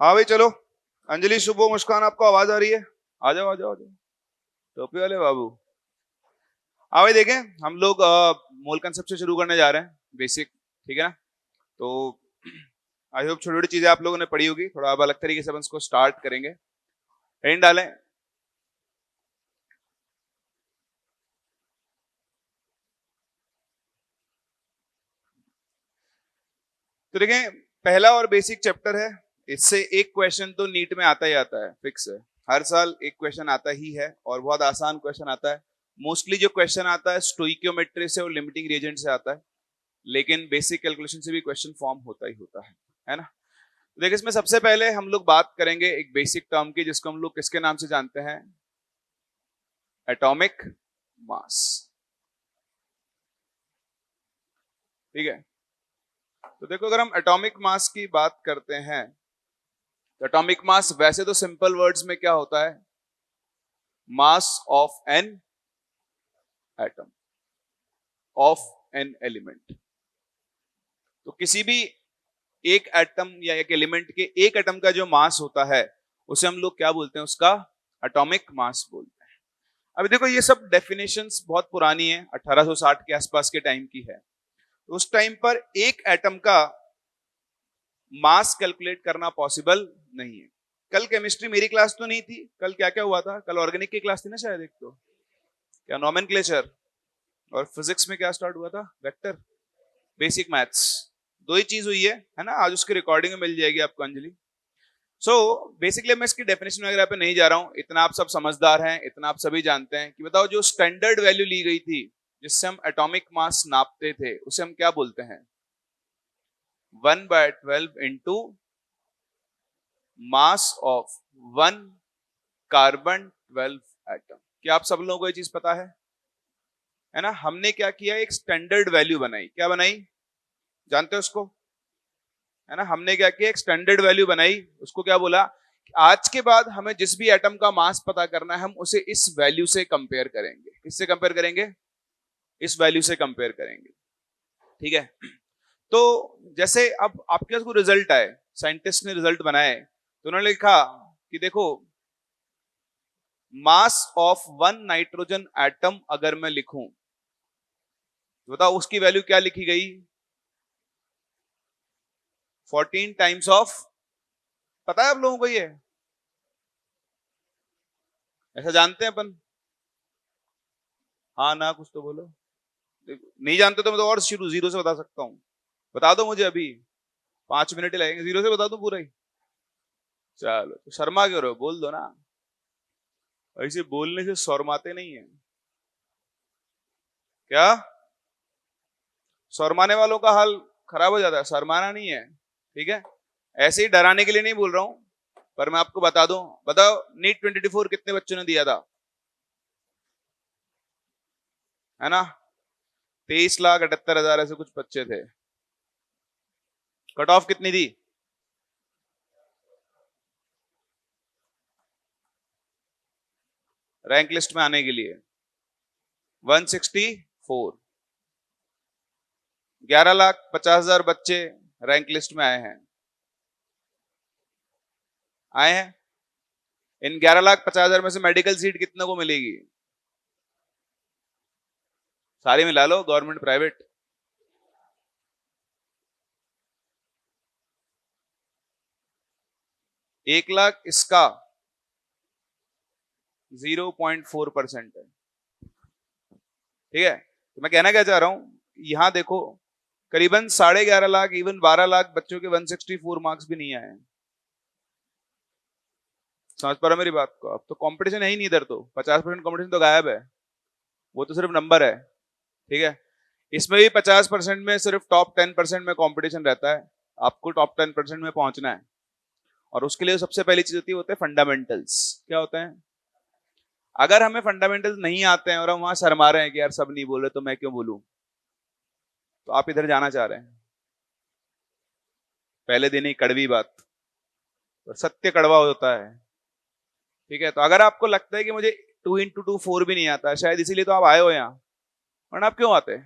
हाँ भाई चलो। अंजलि, शुभो, मुस्कान, आपको आवाज आ रही है? आ जाओ आ जाओ आ जाओ। टोपी वाले बाबू। हाँ भाई देखें, हम लोग मोल कंसेप्ट से शुरू करने जा रहे हैं, बेसिक। ठीक है ना? तो आई होप छोटी छोटी चीजें आप लोगों ने पढ़ी होगी, थोड़ा अब अलग तरीके से अपन इसको स्टार्ट करेंगे। हेडिंग डालें। तो देखें, पहला और बेसिक चैप्टर है। इससे एक क्वेश्चन तो नीट में आता ही आता है, फिक्स है। हर साल एक क्वेश्चन आता ही है और बहुत आसान क्वेश्चन आता है। मोस्टली जो क्वेश्चन आता है स्टोइकियोमेट्री से और लिमिटिंग रिएजेंट से आता है, लेकिन बेसिक कैलकुलेशन से भी क्वेश्चन फॉर्म होता ही होता है ना? तो देखिए, इसमें सबसे पहले हम लोग बात करेंगे एक बेसिक टर्म की, जिसको हम लोग किसके नाम से जानते हैं? Atomic mass. ठीक है? तो देखो, अगर हम एटॉमिक मास की बात करते हैं तो एटॉमिक मास वैसे तो सिंपल वर्ड्स में क्या होता है? मास of an atom, of an element. तो किसी भी एक एटम या एक एलिमेंट के एक एटम का जो मास होता है, उसे हम लोग क्या बोलते हैं? उसका एटॉमिक मास बोलते हैं। अभी देखो, ये सब डेफिनेशंस बहुत पुरानी है, 1860 के आसपास के टाइम की है। उस टाइम पर एक एटम का मास कैलकुलेट करना पॉसिबल नहीं है। कल केमिस्ट्री मेरी क्लास तो नहीं थी, कल क्या क्या हुआ था? कल ऑर्गेनिक की क्लास थी ना शायद, एक तो क्या नोमेनक्लेचर, और फिजिक्स में क्या स्टार्ट हुआ था? Vector, basic maths. दो ही चीज हुई है ना? आज उसकी रिकॉर्डिंग में मिल जाएगी आपको, अंजलि। सो बेसिकली मैं इसकी डेफिनेशन वगैरह पे नहीं जा रहा हूं, इतना आप सब समझदार हैं, इतना आप सभी जानते हैं कि बताओ, जो स्टैंडर्ड वैल्यू ली गई थी जिससे हम एटॉमिक मास नापते थे, उसे हम क्या बोलते हैं? 1/12 into mass of 1 carbon 12 atom. क्या आप सब लोगों को ये चीज पता है ना? हमने क्या किया, एक स्टैंडर्ड वैल्यू बनाई। क्या बनाई? जानते हो उसको? है ना? हमने क्या किया, एक स्टैंडर्ड वैल्यू बनाई। उसको क्या बोला? आज के बाद हमें जिस भी एटम का मास पता करना है, हम उसे इस वैल्यू से कंपेयर करेंगे। किससे कंपेयर करेंगे? इस वैल्यू से कंपेयर करेंगे। ठीक है? तो जैसे अब आपके पास कोई रिजल्ट आए, साइंटिस्ट ने रिजल्ट बनाए, तो उन्होंने लिखा कि देखो, मास ऑफ 1 नाइट्रोजन एटम अगर मैं लिखूं, तो बताओ उसकी वैल्यू क्या लिखी गई? 14 टाइम्स ऑफ। पता है आप लोगों को ये? ऐसा जानते हैं अपन? हाँ ना, कुछ तो बोलो। नहीं जानते तो मैं तो और शुरू जीरो से बता सकता हूँ। बता दो मुझे अभी, 5 मिनट ही लगेंगे, जीरो से बता दो पूरा ही। चलो, तो शर्मा क्यों रहे हो? बोल दो ना। ऐसे बोलने से शर्माते नहीं है क्या? शर्माने वालों का हाल खराब हो जाता है, शर्माना नहीं है। ठीक है? ऐसे ही डराने के लिए नहीं बोल रहा हूं, पर मैं आपको बता दूं। बताओ, नीट 2024 कितने बच्चों ने दिया था? है ना? 23,78,000 ऐसे कुछ बच्चे थे। कट ऑफ कितनी थी? रैंक लिस्ट में आने के लिए 164। 11,50,000 बच्चे रैंक लिस्ट में आए हैं। इन 11,50,000 में से मेडिकल सीट कितने को मिलेगी? सारी मिला लो, गवर्नमेंट प्राइवेट। 1,00,000 इसका 0.4% है। ठीक है? तो मैं कहना क्या चाह रहा हूं, यहां देखो, करीबन 11.5 लाख, इवन 12 लाख बच्चों के 164 मार्क्स भी नहीं आए हैं। समझ पा रहे हो मेरी बात को? अब तो कंपटीशन है ही नहीं इधर, तो 50% कंपटीशन तो गायब है। वो तो सिर्फ नंबर है। ठीक है? इसमें भी 50% में सिर्फ टॉप 10% में कंपटीशन रहता है। आपको टॉप 10% में पहुंचना है, और उसके लिए सबसे पहली चीज होती है फंडामेंटल्स। क्या होते हैं? अगर हमें फंडामेंटल्स नहीं आते हैं और हम वहां शर्मा रहे हैं कि यार सब नहीं बोल रहे तो मैं क्यों बोलूं, तो आप इधर जाना चाह रहे हैं। पहले दिन ही कड़वी बात, और सत्य कड़वा होता है। ठीक है? तो अगर आपको लगता है कि मुझे 2 into 2 4 भी नहीं आता, शायद इसीलिए तो आप आए हो यहाँ, वरना आप क्यों आते?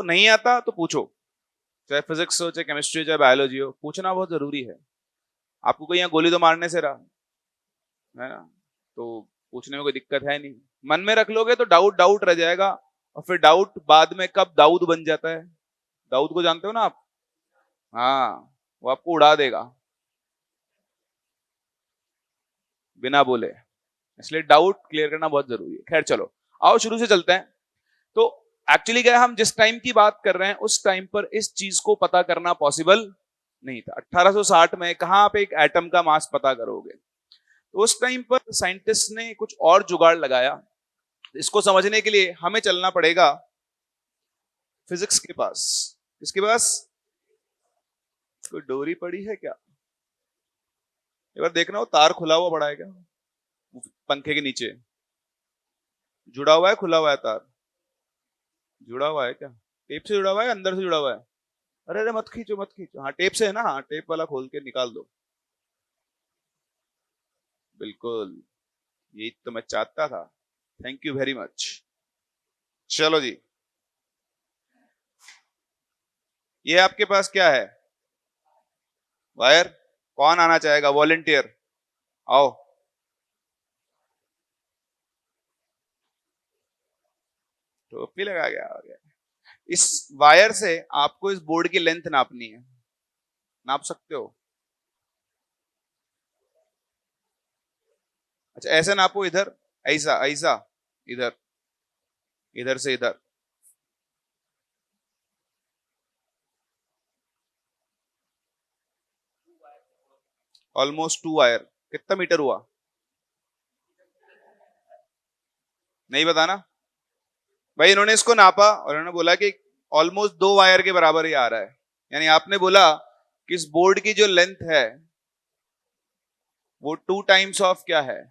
नहीं आता तो पूछो, चाहे फिजिक्स हो, चाहे केमिस्ट्री हो, चाहे बायोलॉजी हो, पूछना बहुत जरूरी है। आपको कोई यहाँ गोली तो मारने से रहा है ना, तो पूछने में कोई दिक्कत है नहीं। मन में रख लोगे तो डाउट डाउट रह जाएगा, और फिर डाउट बाद में कब दाऊद बन जाता है। दाऊद को जानते हो ना आप? हाँ, वो आपको उड़ा देगा बिना बोले, इसलिए डाउट क्लियर करना बहुत जरूरी है। खैर चलो, आओ शुरू से चलते हैं। तो एक्चुअली क्या है, हम जिस टाइम की बात कर रहे हैं उस टाइम पर इस चीज को पता करना पॉसिबल नहीं था। 1860 में कहां आप एक एटम का मास पता करोगे? तो उस टाइम पर साइंटिस्ट ने कुछ और जुगाड़ लगाया। इसको समझने के लिए हमें चलना पड़ेगा फिजिक्स के पास। किसके पास? कोई डोरी पड़ी है क्या? एक बार देखना, वो तार खुला हुआ पड़ा है क्या पंखे के नीचे? जुड़ा हुआ है, खुला हुआ है तार? जुड़ा हुआ है क्या? टेप से जुड़ा हुआ है, अंदर से जुड़ा हुआ है? अरे अरे मत खींचो मत खींचो, हाँ टेप से है ना, हाँ टेप वाला खोल के निकाल दो। बिल्कुल, यही तो मैं चाहता था। Thank you very much. चलो जी, ये आपके पास क्या है? वायर। कौन आना चाहेगा? वॉलेंटियर आओ। टोपी लगा गया आ गया। इस वायर से आपको इस बोर्ड की लेंथ नापनी है। नाप सकते हो? अच्छा ऐसे नापो, इधर ऐसा ऐसा, इधर, इधर से इधर। Almost 2 wire. कितना मीटर हुआ? नहीं बताना भाई। इन्होंने इसको नापा और इन्होंने बोला कि ऑलमोस्ट 2 वायर के बराबर ही आ रहा है। यानी आपने बोला कि इस बोर्ड की जो लेंथ है वो 2 टाइम्स ऑफ क्या है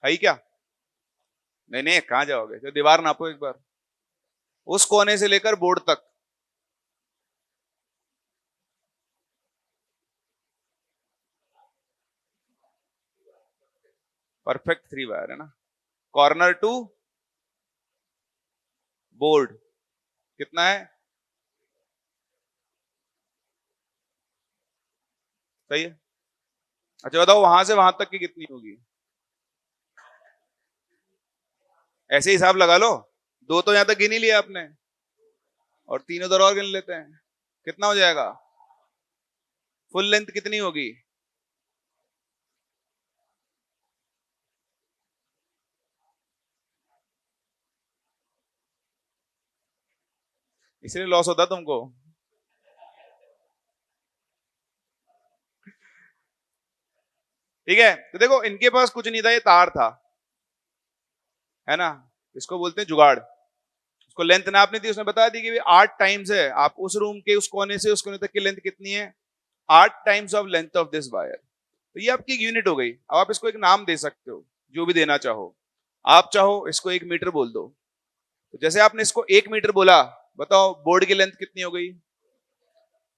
क्या? नहीं नहीं, कहां जाओगे? तो दीवार नापो एक बार, उस कोने से लेकर बोर्ड तक। परफेक्ट 3 वायर है ना। कॉर्नर टू बोर्ड कितना है? सही है। अच्छा बताओ, वहां से वहां तक की कितनी होगी? ऐसे हिसाब लगा लो। 2 तो यहां तक गिन ही लिया आपने, और 3 उधर और गिन लेते हैं। कितना हो जाएगा? फुल लेंथ कितनी होगी? इसलिए लॉस होता तुमको। ठीक है, तो देखो इनके पास कुछ नहीं था, ये तार था, है ना। इसको बोलते हैं जुगाड़। उसको लेंथ नापनी थी, उसने बता दी कि 8 टाइम्स है। आप उस रूम के उस कोने से उस कोने तक की लेंथ कितनी है? 8 times of length of this wire. तो ये आपकी यूनिट हो गई। अब आप इसको एक नाम दे सकते हो, जो भी देना चाहो। आप चाहो इसको 1 मीटर बोल दो। तो जैसे आपने इसको 1 मीटर बोला, बताओ बोर्ड की लेंथ कितनी हो गई?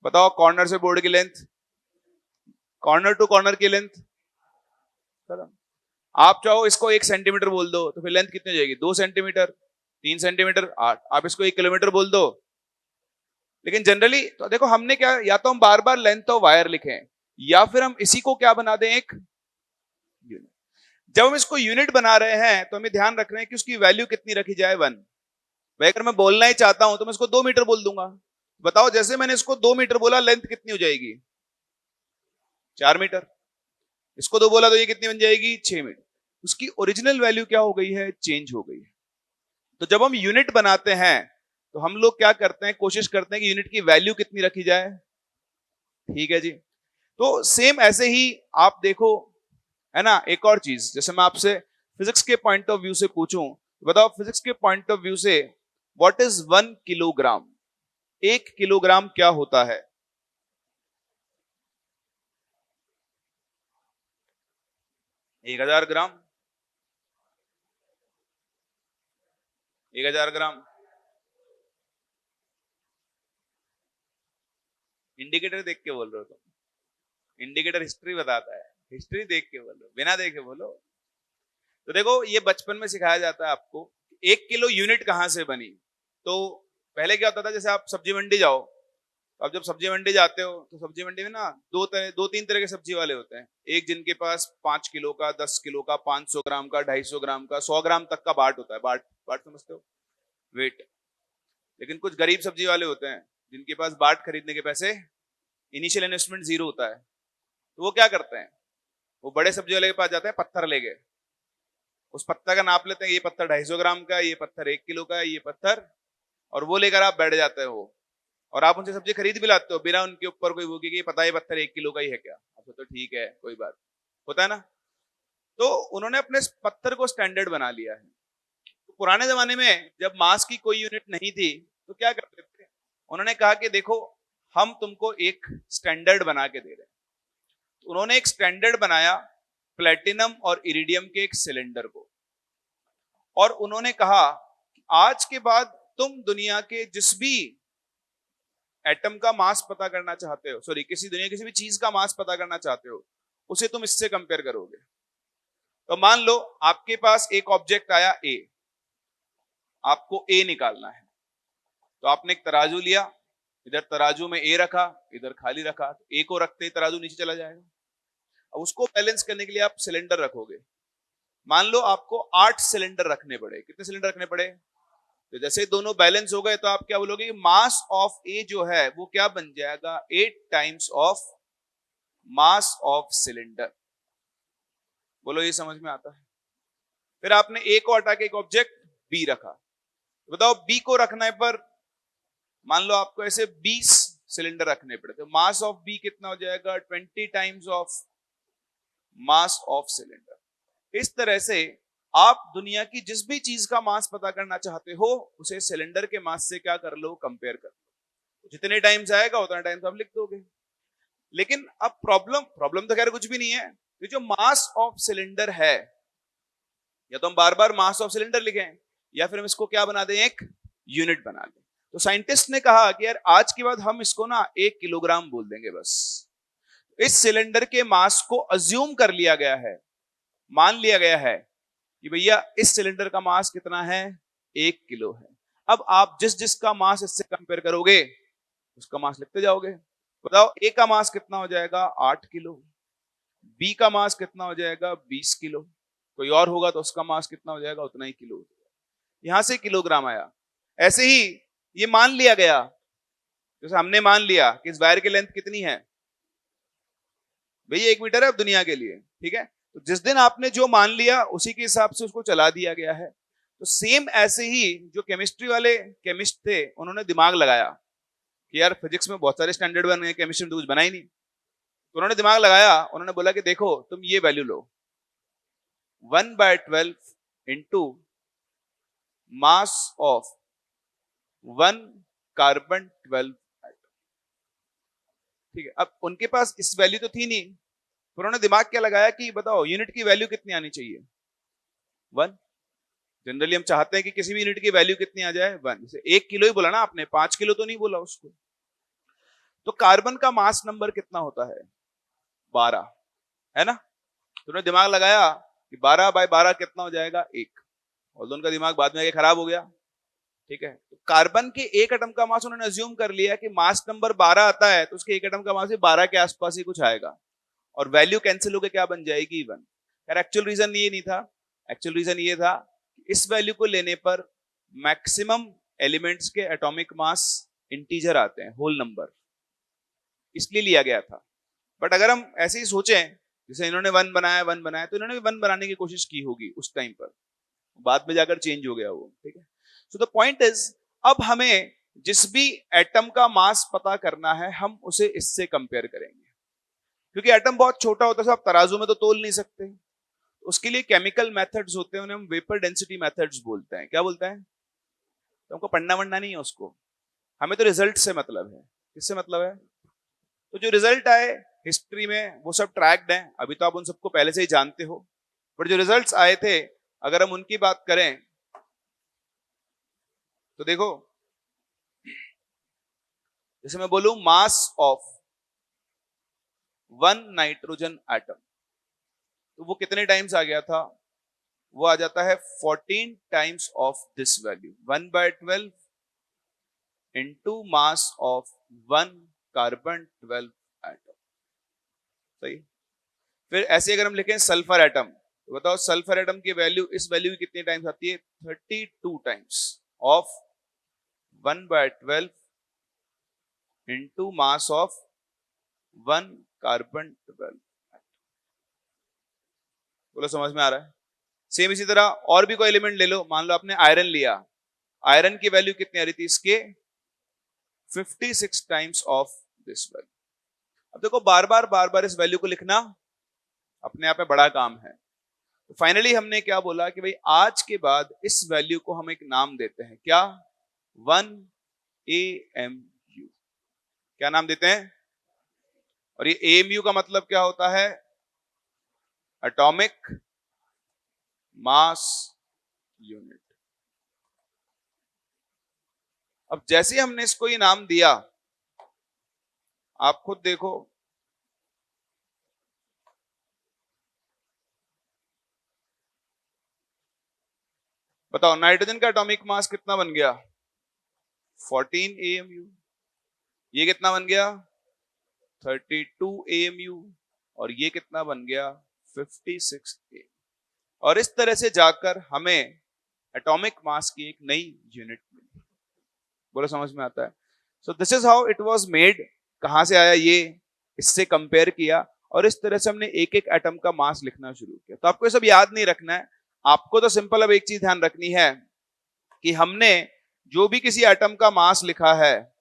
बताओ कॉर्नर से बोर्ड की लेंथ, कॉर्नर टू कॉर्नर की लेंथ। आप चाहो इसको 1 सेंटीमीटर बोल दो, तो फिर लेंथ कितनी हो जाएगी? 2 सेंटीमीटर, 3 सेंटीमीटर, 8। आप इसको 1 किलोमीटर बोल दो। लेकिन जनरली तो देखो हमने क्या, या तो हम बार बार लेंथ ऑफ वायर लिखें, या फिर हम इसी को क्या बना दें, एक यूनिट। जब हम इसको यूनिट बना रहे हैं तो हमें ध्यान रखना है कि उसकी वैल्यू कितनी रखी जाए, 1। भाई अगर मैं बोलना ही चाहता हूं तो मैं इसको 2 मीटर बोल दूंगा। बताओ जैसे मैंने इसको 2 मीटर बोला, लेंथ कितनी हो जाएगी? 4 मीटर। इसको 2 बोला तो ये कितनी बन जाएगी? 6 मीटर। उसकी ओरिजिनल वैल्यू क्या हो गई है? चेंज हो गई है। तो जब हम यूनिट बनाते हैं तो हम लोग क्या करते हैं, कोशिश करते हैं कि यूनिट की वैल्यू कितनी रखी जाए। ठीक है जी। तो सेम ऐसे ही आप देखो, है ना। एक और चीज, जैसे मैं आपसे फिजिक्स के पॉइंट ऑफ व्यू से पूछूं, बताओ फिजिक्स के पॉइंट ऑफ व्यू से व्हाट इज 1 किलोग्राम? 1 किलोग्राम क्या होता है? 1000 ग्राम। 1000 ग्राम। इंडिकेटर देख के बोल रहे हो तुम? इंडिकेटर हिस्ट्री बताता है, हिस्ट्री देख के बोलो, बिना देखे बोलो। तो देखो ये बचपन में सिखाया जाता है आपको। 1 किलो यूनिट कहां से बनी? तो पहले क्या होता था, जैसे आप सब्जी मंडी जाओ अब जब सब्जी मंडी जाते हो तो सब्जी मंडी में ना दो तीन तरह के सब्जी वाले होते हैं। एक जिनके पास 5 किलो का, 10 किलो का, 500 ग्राम का, 250 ग्राम का, 100 ग्राम तक का बाट होता है। बाट बाट समझते हो, वेट। लेकिन कुछ गरीब सब्जी वाले होते हैं जिनके पास बाट खरीदने के पैसे, इनिशियल इन्वेस्टमेंट जीरो होता है। तो वो क्या करते हैं, वो बड़े सब्जी वाले के पास जाते हैं, पत्थर लेके उस पत्थर का नाप लेते हैं, ये पत्थर 250 ग्राम का है, ये पत्थर 1 किलो का है, ये पत्थर, और वो लेकर आप बैठ जाते हो। और आप उनसे सब्जी खरीद भी लाते हो बिना उनके ऊपर कोई वो कि पता है पत्थर 1 किलो का ही है क्या। आप तो ठीक है, कोई बात, होता है ना। तो उन्होंने अपने पत्थर को स्टैंडर्ड बना लिया है। तो पुराने जमाने में जब मास की कोई यूनिट नहीं थी तो क्या करते थे, उन्होंने कहा कि देखो हम तुमको एक स्टैंडर्ड बना के दे रहे हैं। तो उन्होंने एक स्टैंडर्ड बनाया प्लेटिनम और इरिडियम के एक सिलेंडर को, और उन्होंने कहा आज के बाद तुम दुनिया के जिस भी एटम का मास पता करना चाहते हो, सॉरी दुनिया किसी भी चीज का मास पता करना चाहते हो, उसे तुम इससे कंपेयर करोगे। तो मान लो आपके पास एक ऑब्जेक्ट आया ए, आपको ए निकालना है। तो आपने एक तराजू लिया, इधर तराजू में ए रखा, इधर खाली रखा। तो ए को रखते ही तराजू नीचे चला जाएगा। अब उसको बैलेंस करने के लिए आप सिलेंडर रखोगे। मान लो आपको 8 सिलेंडर रखने पड़े। कितने सिलेंडर रखने पड़े? तो जैसे दोनों बैलेंस हो गए तो आप क्या बोलोगे, मास ऑफ ए जो है वो क्या बन जाएगा, 8 times of mass of cylinder. बोलो ये समझ में आता है? फिर आपने ए को हटा के एक ऑब्जेक्ट बी रखा। बताओ बी को रखने पर मान लो आपको ऐसे 20 सिलेंडर रखने पड़े, तो मास ऑफ बी कितना हो जाएगा, 20 times of mass of cylinder. इस तरह से आप दुनिया की जिस भी चीज का मास पता करना चाहते हो उसे सिलेंडर के मास से क्या कर लो, कंपेयर कर लो। जितने टाइम्स आएगा उतना टाइम्स आप लिख दोगे। लेकिन अब प्रॉब्लम तो खैर कुछ भी नहीं है। तो जो मास ऑफ सिलेंडर है, या तो हम बार बार मास ऑफ सिलेंडर लिखें या फिर हम इसको क्या बना दें, एक यूनिट बना दें। तो साइंटिस्ट ने कहा कि यार आज के बाद हम इसको ना 1 किलोग्राम बोल देंगे बस। इस सिलेंडर के मास को अज्यूम कर लिया गया है, मान लिया गया है कि भैया इस सिलेंडर का मास कितना है, 1 किलो है। अब आप जिस जिसका मास इससे कंपेयर करोगे उसका मास लिखते जाओगे। बताओ ए का मास कितना हो जाएगा, 8 किलो। बी का मास कितना हो जाएगा, 20 किलो। कोई और होगा तो उसका मास कितना हो जाएगा, उतना ही किलो हो जाएगा। यहां से किलोग्राम आया। ऐसे ही ये मान लिया गया, जैसे हमने मान लिया कि इस वायर की लेंथ कितनी है, भैया 1 मीटर है अब दुनिया के लिए, ठीक है। तो जिस दिन आपने जो मान लिया उसी के हिसाब से उसको चला दिया गया है। तो सेम ऐसे ही जो केमिस्ट्री वाले केमिस्ट थे उन्होंने दिमाग लगाया कि यार फिजिक्स में बहुत सारे स्टैंडर्ड बन गए, केमिस्ट्री में तो कुछ बना ही नहीं। तो उन्होंने दिमाग लगाया, उन्होंने बोला कि देखो तुम ये value low, 1/12 into mass of 1 carbon 12 atom. ठीक है। अब उनके पास इस वैल्यू तो थी नहीं, फिर उन्होंने दिमाग क्या लगाया कि बताओ यूनिट की वैल्यू कितनी आनी चाहिए, 1। जनरली हम चाहते हैं कि किसी भी यूनिट की वैल्यू कितनी आ जाए, 1। जैसे 1 किलो ही बोला ना आपने, 5 किलो तो नहीं बोला उसको। तो कार्बन का मास नंबर कितना होता है, 12, है ना। तो उन्होंने दिमाग लगाया कि 12/12 कितना हो जाएगा, 1। और उनका दिमाग बाद में आके खराब हो गया, ठीक है। तो कार्बन के एक एटम का मास उन्होंने अज्यूम कर लिया कि मास नंबर 12 आता है तो उसके एक एटम का मास भी 12 के आसपास ही कुछ आएगा, और वैल्यू कैंसिल होकर क्या बन जाएगी, 1। यार एक्चुअल रीजन ये नहीं था। एक्चुअल रीजन ये था इस वैल्यू को लेने पर मैक्सिमम एलिमेंट्स के एटॉमिक मास इंटीजर आते हैं, होल नंबर, इसलिए लिया गया था। बट अगर हम ऐसे ही सोचें जैसे इन्होंने 1 बनाया 1 बनाया, तो इन्होंने भी 1 बनाने की कोशिश की होगी उस टाइम पर, बाद में जाकर चेंज हो गया वो, ठीक है। सो द पॉइंट इज, अब हमें जिस भी एटम का मास पता करना है हम उसे इससे कंपेयर करेंगे, क्योंकि एटम बहुत छोटा होता है, आप तराजू में तो तोल नहीं सकते। उसके लिए केमिकल मेथड्स होते हैं, उन्हें हम वेपर डेंसिटी मेथड्स बोलते हैं। क्या बोलते हैं? तो हमको पढ़ना वढ़ना नहीं है उसको, हमें तो रिजल्ट से मतलब है। किससे मतलब है? तो जो रिजल्ट आए हिस्ट्री में वो सब ट्रैक्ड हैं, अभी तो आप उन सबको पहले से ही जानते हो। बट जो रिजल्ट्स आए थे अगर हम उनकी बात करें तो देखो, जैसे मैं बोलूं मास ऑफ 1 नाइट्रोजन एटम, तो वो कितने टाइम्स आ गया था, वो आ जाता है 14 times of this value, 1/12 into mass of 1 carbon 12 atom. सही। फिर ऐसे अगर हम लिखें सल्फर एटम, तो बताओ सल्फर एटम की वैल्यू, इस वैल्यू की कितनी टाइम्स आती है? 32 times of 1/12 into mass of 1 carbon 12। बोलो समझ में आ रहा है? सेम इसी तरह और भी कोई एलिमेंट ले लो, मान लो आपने आयरन लिया, आयरन की वैल्यू कितनी आ रही थी इसके? 56 टाइम्स ऑफ दिस वैल्यू। अब देखो बार बार इस वैल्यू को लिखना अपने आप में बड़ा काम है। तो फाइनली हमने क्या बोला कि भाई आज के बाद इस वैल्यू को हम एक नाम देते हैं, क्या? 1 AMU। क्या नाम देते हैं? और ये AMU का मतलब क्या होता है? Atomic mass unit. अब जैसे हमने इसको ये नाम दिया, आप खुद देखो, बताओ नाइट्रोजन का एटॉमिक मास कितना बन गया? 14 AMU। ये कितना बन गया? 32 AMU। और ये कितना बन गया? 56 AMU। और इस तरह से जाकर हमें एटॉमिक मास की एक नई यूनिट मिली। बोलो समझ में आता है? So this is how it was made. कहां से आया ये? इससे कंपेयर किया और इस तरह से हमने एक एक एटम का मास लिखना शुरू किया। तो आपको ये सब याद नहीं रखना है, आपको तो सिंपल अब एक चीज ध्यान रखनी है कि हमने जो भी किसी एटम का मास लिखा है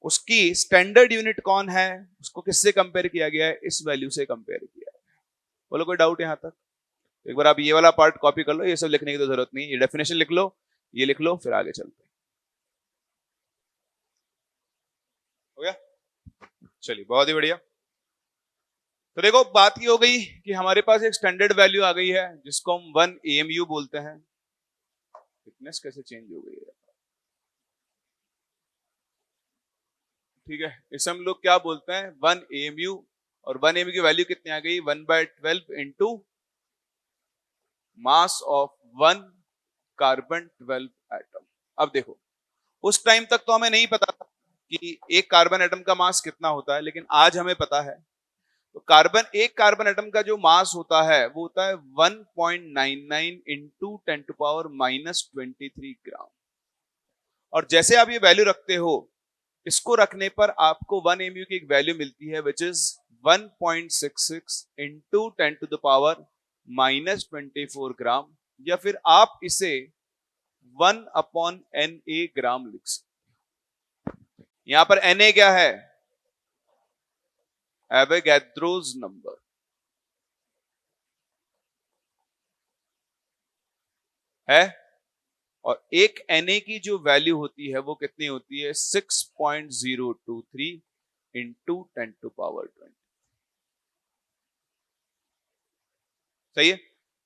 उसकी स्टैंडर्ड यूनिट कौन है, उसको किससे कंपेयर किया गया है? इस वैल्यू से कंपेयर किया है। बोलो कोई डाउट यहां तक? एक बार आप ये वाला पार्ट कॉपी कर लो, ये सब लिखने की तो जरूरत नहीं, ये डेफिनेशन लिख लो, ये लिख लो, फिर आगे चलते हैं। हो गया? चलिए बहुत ही बढ़िया। तो देखो बात ये हो गई कि हमारे पास एक स्टैंडर्ड वैल्यू आ गई है जिसको हम 1 AMU बोलते हैं। थिकनेस कैसे चेंज हो गई है? ठीक है, इसे हम लोग क्या बोलते हैं? 1 AMU। और 1 AMU की वैल्यू कितनी आ गई? 1/12 into mass of 1 carbon 12 atom. अब देखो उस टाइम तक तो हमें नहीं पता था कि एक कार्बन एटम का मास कितना होता है, लेकिन आज हमें पता है। तो एक कार्बन एटम का जो मास होता है वो होता है 1.99 इंटू 10⁻⁻23 ग्राम। और जैसे आप ये वैल्यू रखते हो, इसको रखने पर आपको 1 AMU की एक वैल्यू मिलती है विच इज 1.66 इंटू 10⁻⁻24 ग्राम, या फिर आप इसे 1/Na ग्राम लिख सकते। यहां पर Na क्या है? एवोगैड्रोस नंबर है। और एक Na की जो वैल्यू होती है वो कितनी होती है? 6.023 इंटू 10⁻20। सही है?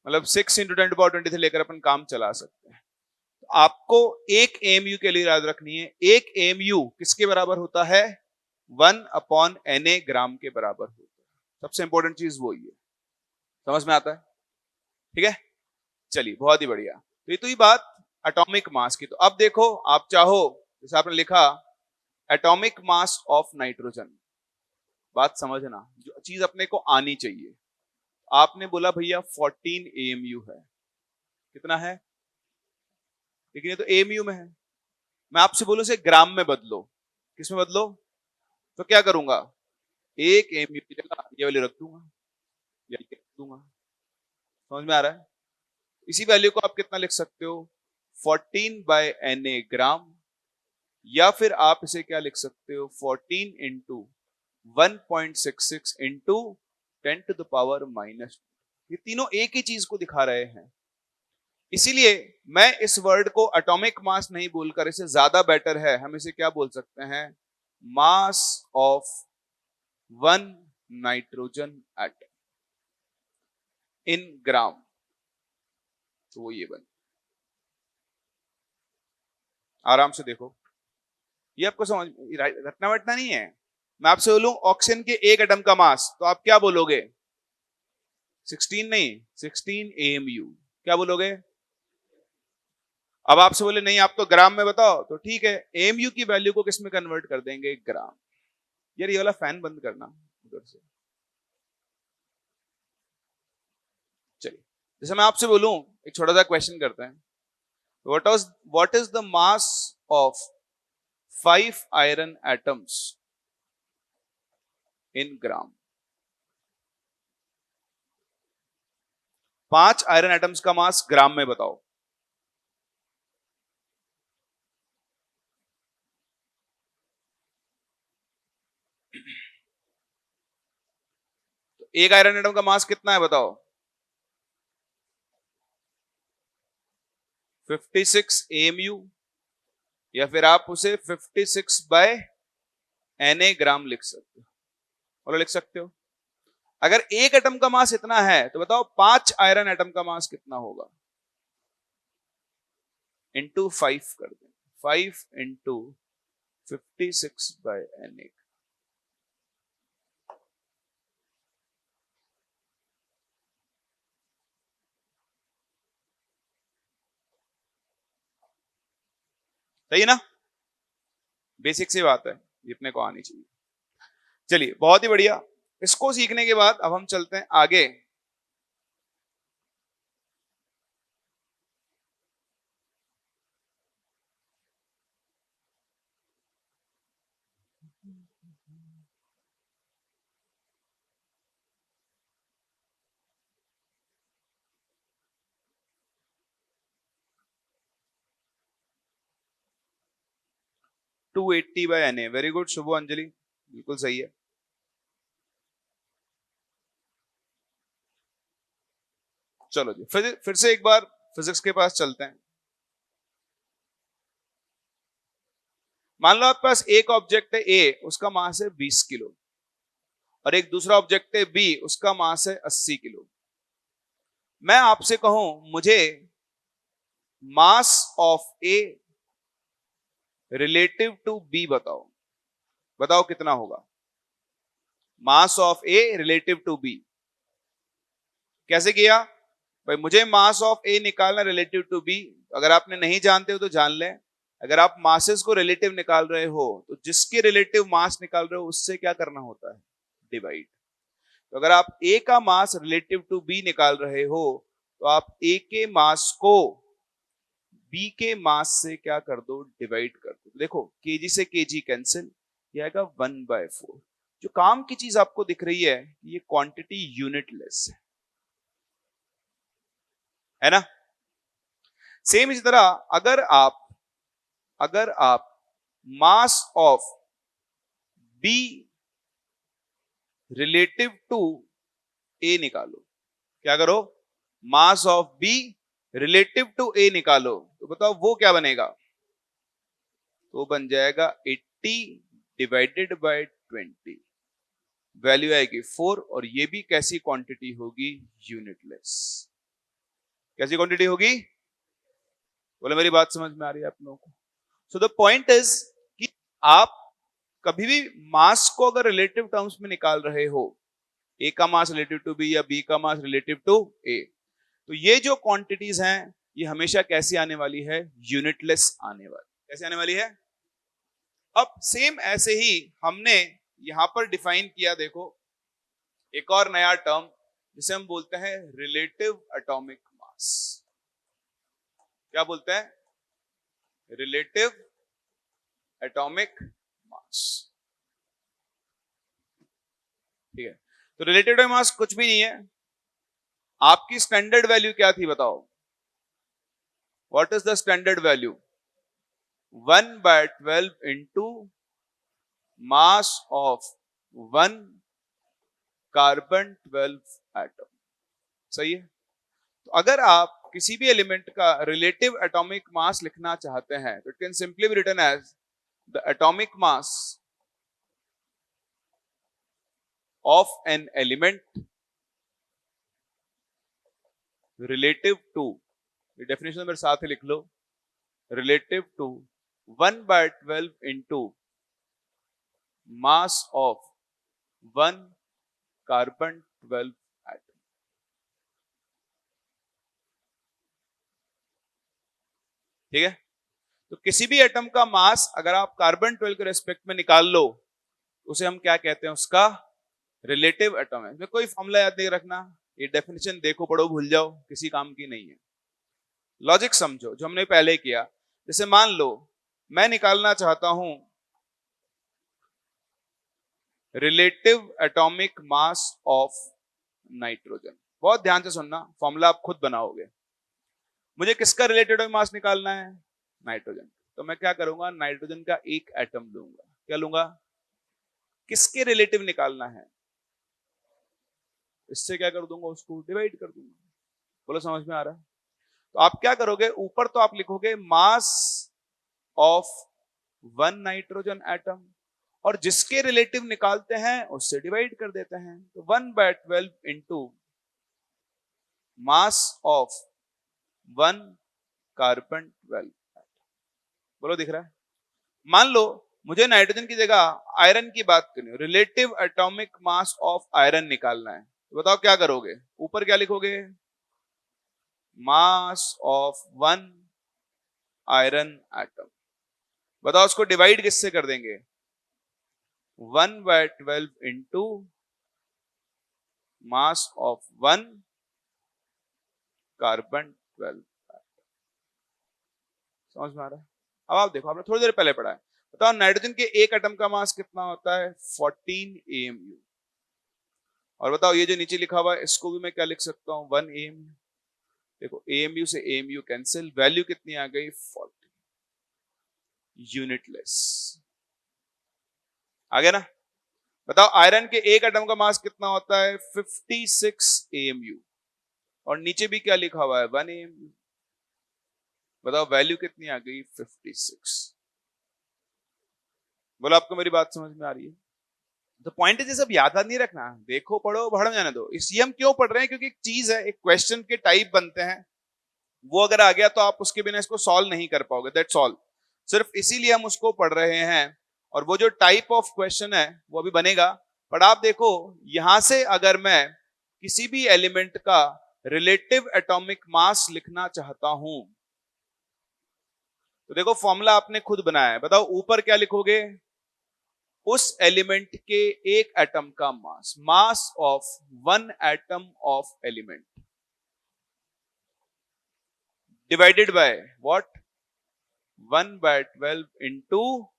मतलब 6 इंटू 10⁻20 से लेकर अपन काम चला सकते हैं। तो आपको एक AMU के लिए याद रखनी है, एक AMU किसके बराबर होता है? 1/Na ग्राम के बराबर होता है। सबसे इंपॉर्टेंट चीज वो ही है। समझ में आता है? ठीक है, चलिए बहुत ही बढ़िया। तो ये तो ही बात एटॉमिक मास की। तो अब देखो, आप चाहो, जैसे आपने लिखा एटॉमिक मास ऑफ नाइट्रोजन, बात समझना, जो चीज अपने को आनी चाहिए। आपने बोला भैया 14 AMU है, कितना है? लेकिन ये तो AMU में है। मैं आपसे बोलूं इसे ग्राम में बदलो, किस में बदलो? तो क्या करूंगा? एक AMU की जगह ये वाली रख दूंगा या ये रख दूंगा। समझ में आ रहा है? इसी वैल्यू को आप कितना लिख सकते हो? 14/Na ग्राम, या फिर आप इसे क्या लिख सकते हो? 14 इंटू 1.66 इंटू 10⁻⁻। ये तीनों एक ही चीज को दिखा रहे हैं। इसीलिए मैं इस वर्ड को एटॉमिक मास नहीं बोलकर इसे ज्यादा बेटर है, हम इसे क्या बोल सकते हैं? Mass of 1 nitrogen atom in gram. तो वो ये बन, आराम से देखो, ये आपको समझ रटना वटना नहीं है। मैं आपसे बोलूं ऑक्सीजन के एक एटम का मास, तो आप क्या बोलोगे? 16 नहीं, 16 AMU। क्या बोलोगे? अब आपसे बोले नहीं आप तो ग्राम में बताओ, तो ठीक है, एमयू की वैल्यू को किस में कन्वर्ट कर देंगे, ग्राम। यार ये वाला फैन बंद करना उधर से। चलिए, जैसे मैं आपसे बोलूं, एक छोटा सा क्वेश्चन करते हैं, what is the mass of 5 iron atoms in gram? 5 iron atoms का मास ग्राम में बताओ। तो एक आयरन एटम का मास कितना है बताओ? 56 एमयू, या फिर आप उसे 56 बाय Na ग्राम लिख सकते हो। बोलो लिख सकते हो। अगर एक एटम का मास इतना है तो बताओ 5 आयरन एटम का मास कितना होगा? इंटू 5 कर दें, 5 इंटू 56 बाय Na। सही है ना? बेसिक सी बात है, ये अपने को आनी चाहिए। चलिए बहुत ही बढ़िया। इसको सीखने के बाद अब हम चलते हैं आगे। Two 80 by Na, very good Shubhanjali, बिल्कुल सही है। चलो जी, फिर से एक बार फिजिक्स के पास चलते हैं। मान लो आपके पास एक ऑब्जेक्ट है ए, उसका मास है 20 किलो, और एक दूसरा ऑब्जेक्ट है बी, उसका मास है 80 किलो। मैं आपसे कहूं मुझे mass of A relative to B बताओ, बताओ कितना होगा? Mass of A relative to B कैसे किया भाई? मुझे मास ऑफ ए निकालना रिलेटिव टू बी। अगर आपने नहीं जानते हो तो जान लें, अगर आप मासेस को रिलेटिव निकाल रहे हो तो जिसके रिलेटिव मास निकाल रहे हो उससे क्या करना होता है? डिवाइड। तो अगर आप ए का मास रिलेटिव टू बी निकाल रहे हो तो आप ए के मास को बी के मास से क्या कर दो? डिवाइड कर दो। देखो केजी से केजी कैंसिल, ये आएगा 1/4। जो काम की चीज आपको दिख रही है ये क्वांटिटी यूनिटलेस है ना? सेम इसी तरह अगर आप mass of B relative to A निकालो, क्या करो? Mass of B relative to A निकालो, तो बताओ वो क्या बनेगा? तो बन जाएगा 80 डिवाइडेड बाय 20, वैल्यू आएगी 4, और ये भी कैसी क्वांटिटी होगी? यूनिटलेस। कैसी क्वांटिटी होगी? बोले मेरी बात समझ में आ रही है आप लोगों को? सो द पॉइंट इज कि आप कभी भी मास को अगर रिलेटिव टर्म्स में निकाल रहे हो, ए का मास रिलेटिव टू बी या बी का मास रिलेटिव टू ए, तो ये जो क्वांटिटीज हैं ये हमेशा कैसी आने वाली है? यूनिटलेस आने वाली। कैसे आने वाली है? अब सेम ऐसे ही हमने यहां पर डिफाइन किया, देखो एक और नया टर्म जिसे हम बोलते हैं रिलेटिव एटॉमिक मास। क्या बोलते हैं? Relative atomic mass. ठीक है, तो रिलेटिव एटॉमिक मास कुछ भी नहीं है। आपकी स्टैंडर्ड वैल्यू क्या थी बताओ? What is the standard value? 1/12 into mass of 1 carbon 12 atom. सही है? तो अगर आप किसी भी एलिमेंट का रिलेटिव एटॉमिक मास लिखना चाहते हैं तो it can simply be written as the atomic mass of an element relative to, ये डेफिनेशन मेरे साथ ही लिख लो, relative to 1/12 into mass of 1 carbon 12 atom. ठीक है, तो किसी भी एटम का मास अगर आप कार्बन 12 के रेस्पेक्ट में निकाल लो, उसे हम क्या कहते हैं, उसका रिलेटिव एटम है। इसमें कोई फॉर्मूला याद नहीं रखना, ये डेफिनेशन देखो पढ़ो भूल जाओ, किसी काम की नहीं है। लॉजिक समझो जो हमने पहले किया। जैसे मान लो मैं निकालना चाहता हूं relative atomic mass of nitrogen. बहुत ध्यान से सुनना, फॉर्मूला आप खुद बनाओगे। मुझे किसका रिलेटेड मास निकालना है, नाइट्रोजन। तो मैं क्या करूंगा, नाइट्रोजन का एक एटम लूंगा। क्या लूंगा, किसके रिलेटिव निकालना है, इससे क्या कर दूंगा, उसको डिवाइड कर दूंगा। बोलो समझ में आ रहा है? तो आप क्या करोगे, ऊपर तो आप लिखोगे मास ऑफ वन नाइट्रोजन एटम, और जिसके रिलेटिव निकालते हैं उससे डिवाइड कर देते हैं। तो 1/12 into mass of one carbon 12। बोलो दिख रहा है? मान लो मुझे नाइट्रोजन की जगह आयरन की बात करनी है, relative atomic mass of iron निकालना है। तो बताओ क्या करोगे, ऊपर क्या लिखोगे, मास ऑफ वन आयरन एटम। बताओ उसको डिवाइड किससे कर देंगे, 1/12 into mass of one carbon 12। समझ में आ रहा है? अब आप देखो, आपने थोड़ी देर पहले पढ़ा है। बताओ नाइट्रोजन के एक एटम का मास कितना होता है, 14 AMU। और बताओ ये जो नीचे लिखा हुआ है इसको भी मैं क्या लिख सकता हूं, 1 AMU। देखो AMU से AMU कैंसिल, वैल्यू कितनी आ गई, 40। यूनिटलेस आ गया ना? बताओ आयरन के एक एटम का मास कितना होता है, 56 AMU। और नीचे भी क्या लिखा हुआ है, 1 AMU। बताओ वैल्यू कितनी आ गई, 56। बोलो आपको मेरी बात समझ में आ रही है? तो पॉइंट है, सब याद नहीं रखना, देखो पढ़ो भड़ में जाने दो। इसलिए हम क्यों पढ़ रहे हैं, क्योंकि एक चीज है, एक क्वेश्चन के टाइप बनते हैं, वो अगर आ गया तो आप उसके बिना इसको सॉल्व नहीं कर पाओगे, दैट्स ऑल। सिर्फ इसीलिए हम उसको पढ़ रहे हैं। और वो जो टाइप ऑफ क्वेश्चन है वो अभी बनेगा। पर आप देखो, यहां से अगर मैं किसी भी एलिमेंट का रिलेटिव एटॉमिक मास लिखना चाहता हूं, तो देखो फॉर्मूला आपने खुद बनाया है। बताओ ऊपर क्या लिखोगे, उस एलिमेंट के एक एटम का mass, mass of one atom of element, divided by what, 1/12 into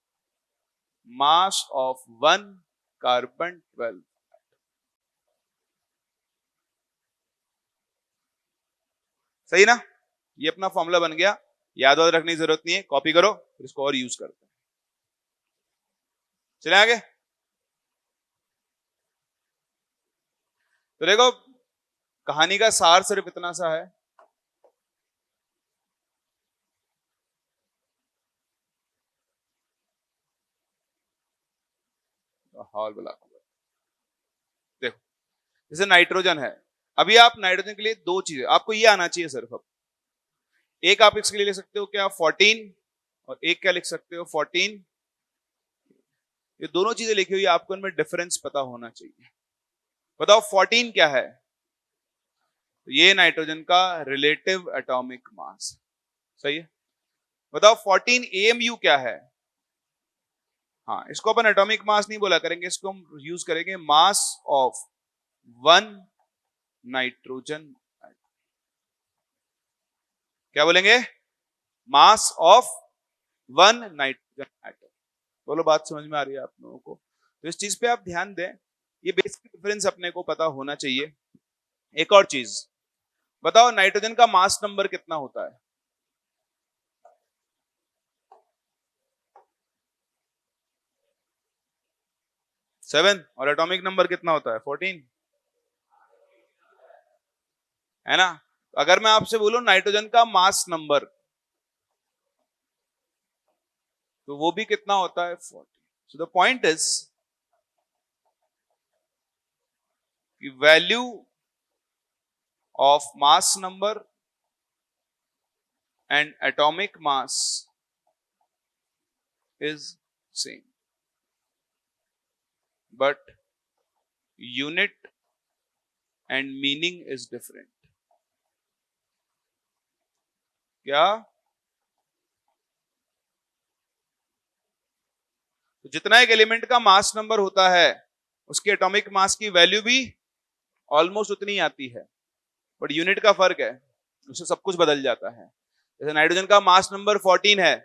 mass of one carbon 12। सही ना? ये अपना फॉर्मूला बन गया, याद वाद रखने की जरूरत नहीं है, कॉपी करो फिर इसको और यूज करते हैं। चले आगे। तो देखो कहानी का सार सिर्फ इतना सा है, हॉल ब्लॉक। देखो जैसे नाइट्रोजन है, अभी आप नाइट्रोजन के लिए दो चीजें आपको ये आना चाहिए सिर्फ। अब एक आप इसके लिए लिख सकते हो क्या, 14, और एक क्या लिख सकते हो, 14। ये दोनों चीजें लिखी हुई है, आपको इनमें डिफरेंस पता होना चाहिए। बताओ 14 क्या है, तो ये नाइट्रोजन का रिलेटिव एटॉमिक मास। सही है। बताओ 14 AMU क्या है। हाँ, इसको अपन एटॉमिक मास नहीं बोला करेंगे, इसको हम यूज करेंगे मास ऑफ वन नाइट्रोजन। क्या बोलेंगे, मास ऑफ वन नाइट्रोजन एटम। बोलो बात समझ में आ रही है आप लोगों को? तो इस चीज पे आप ध्यान दें, ये बेसिक डिफरेंस अपने को पता होना चाहिए। एक और चीज बताओ, नाइट्रोजन का मास नंबर कितना होता है, 7। और एटॉमिक नंबर कितना होता है, 14, है ना? अगर मैं आपसे बोलूं नाइट्रोजन का मास नंबर, तो वो भी कितना होता है, 40। सो द पॉइंट इज कि value of mass number and atomic mass is same, but unit and meaning is different. क्या? तो जितना एक एलिमेंट का मास नंबर होता है उसकी एटॉमिक मास की वैल्यू भी ऑलमोस्ट उतनी आती है, बट यूनिट का फर्क है, उससे सब कुछ बदल जाता है। जैसे नाइट्रोजन का मास नंबर 14 है,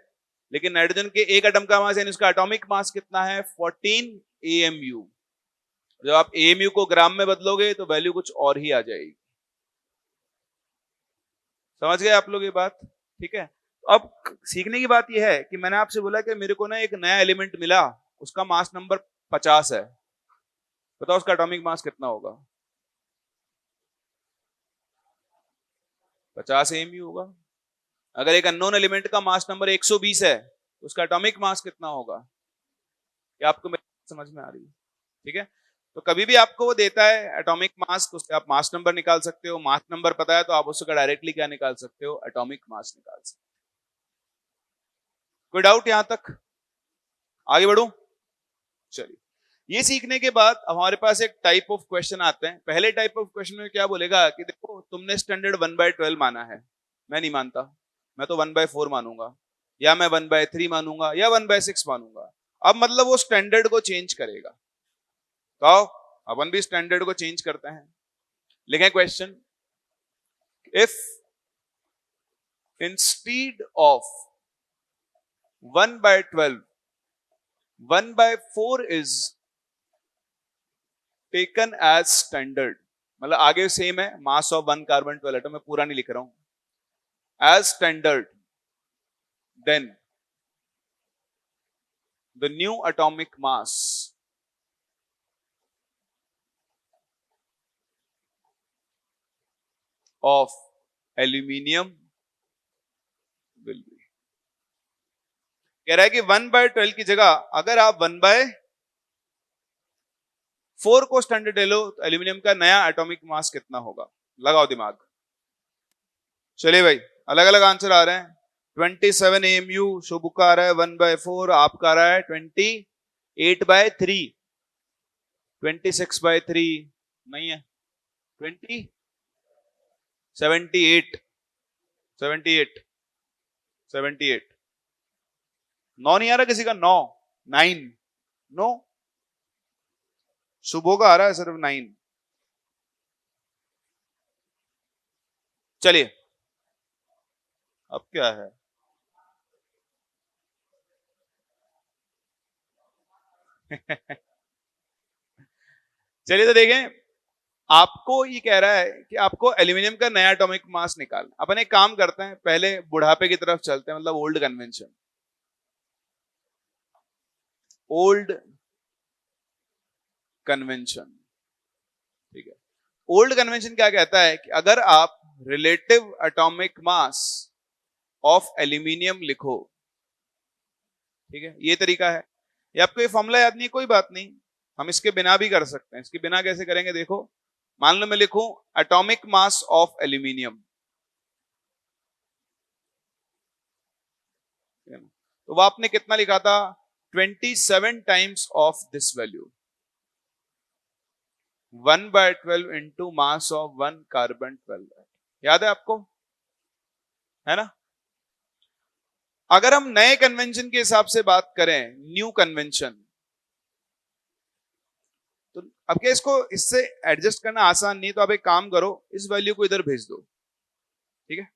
लेकिन नाइट्रोजन के एक एटम का मास यानी उसका एटॉमिक मास कितना है 14 AMU। जब आप AMU को ग्राम में बदलोगे तो वैल्यू कुछ और ही आ जाएगी। समझ गए आप लोग ये बात? ठीक है। अब सीखने की बात यह है कि मैंने आपसे बोला कि मेरे को ना एक नया एलिमेंट मिला, उसका मास नंबर 50 है, बताओ उसका एटॉमिक मास कितना होगा? 50 AMU होगा। अगर एक अननोन एलिमेंट का मास नंबर 120 है, उसका एटॉमिक मास कितना होगा? क्या आपको मेरी समझ में आ रही है? ठीक है। तो कभी भी आपको वो देता है एटॉमिक मास, तो उससे आप मास नंबर निकाल सकते हो। मास नंबर पता है तो आप उसका डायरेक्टली क्या निकाल सकते हो? एटॉमिक मास निकाल सकते हो। कोई डाउट यहां तक? आगे बढ़ूं? चलिए, ये सीखने के बाद अब हमारे पास एक टाइप ऑफ क्वेश्चन आते हैं। पहले टाइप ऑफ क्वेश्चन में क्या बोलेगा कि देखो तुमने स्टैंडर्ड 1/12 माना है, मैं नहीं मानता, मैं तो 1/4 मानूंगा, या मैं 1/3 मानूंगा, या 1/6 मानूंगा। अब मतलब वो स्टैंडर्ड को चेंज करेगा। तो आओ अपन भी स्टैंडर्ड को चेंज करते हैं। लिखें question, if instead of 1/12 1/4 is taken as standard, मतलब आगे सेम है, मास ऑफ 1 कार्बन 12 एटम, मैं पूरा नहीं लिख रहा हूं, as standard, then the new atomic mass of aluminium will be. कह रहा है कि 1/12 की जगह अगर आप 1/4 को स्टैंडर्ड ले लो तो एल्यूमिनियम का नया एटॉमिक मास कितना होगा? लगाओ दिमाग। चलिए भाई, अलग अलग आंसर आ रहे हैं। 27 AMU, शुभ का आ रहा है 1/4, आपका आ रहा है 28/3, 26/3 नहीं है, 20, 78, 78, 78, 9 नहीं आ रहा किसी का? 9, 9, नो, शुभो का आ रहा है सिर्फ 9। चलिए, अब क्या है? चलिए तो देखें, आपको ये कह रहा है कि आपको एल्यूमिनियम का नया एटॉमिक मास निकालना। अपन एक काम करते हैं, पहले बुढ़ापे की तरफ चलते हैं, मतलब ओल्ड कन्वेंशन। ओल्ड कन्वेंशन, ठीक है। ओल्ड कन्वेंशन क्या कहता है कि अगर आप relative atomic mass of aluminium लिखो, ठीक है, ये तरीका है। ये आपको ये फॉर्मूला याद नहीं है, कोई बात नहीं, हम इसके बिना भी कर सकते हैं। इसके बिना कैसे करेंगे? देखो, मान लो मैं लिखूं एटॉमिक मास ऑफ एल्यूमिनियम, तो वो आपने कितना लिखा था? 27 times of this value, 1/12 into mass of 1 carbon 12। याद है आपको? है ना? अगर हम नए कन्वेंशन के हिसाब से बात करें, न्यू कन्वेंशन, तो अब क्या इसको इससे एडजस्ट करना आसान नहीं, तो आप एक काम करो, इस वैल्यू को इधर भेज दो, ठीक है।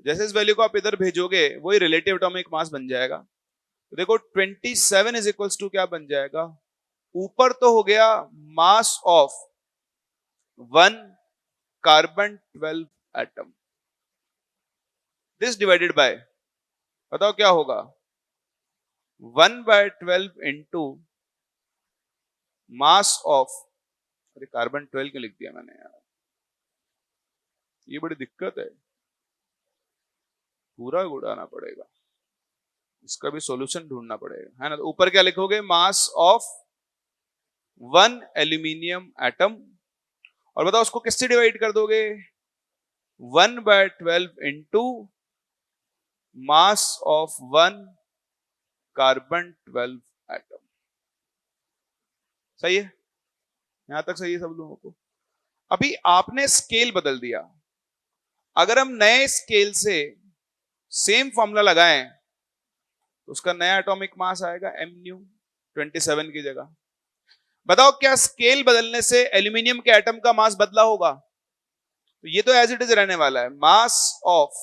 जैसे इस वैल्यू को आप इधर भेजोगे वही रिलेटिव एटॉमिक मास बन जाएगा। तो देखो 27 इज इक्वल्स टू क्या बन जाएगा? ऊपर तो हो गया मास of 1 carbon 12 atom, this divided by, बताओ क्या होगा? 1/12 इंटू मास ऑफ, अरे कार्बन 12 क्यों लिख दिया मैंने यार, ये बड़ी दिक्कत है, पूरा उड़ाना पड़ेगा, इसका भी सॉल्यूशन ढूंढना पड़ेगा, है ना। तो ऊपर क्या लिखोगे? मास ऑफ 1 एल्यूमिनियम एटम, और बताओ उसको किससे डिवाइड कर दोगे? 1/12 into mass of 1 carbon 12 atom. सही है? यहां तक सही है सब लोगों को? अभी आपने स्केल बदल दिया, अगर हम नए स्केल से सेम फॉर्मूला लगाएं तो उसका नया एटॉमिक मास आएगा mnu। 27 की जगह। बताओ क्या स्केल बदलने से एल्यूमिनियम के एटम का मास बदला होगा? तो ये तो एज इट इज रहने वाला है, मास ऑफ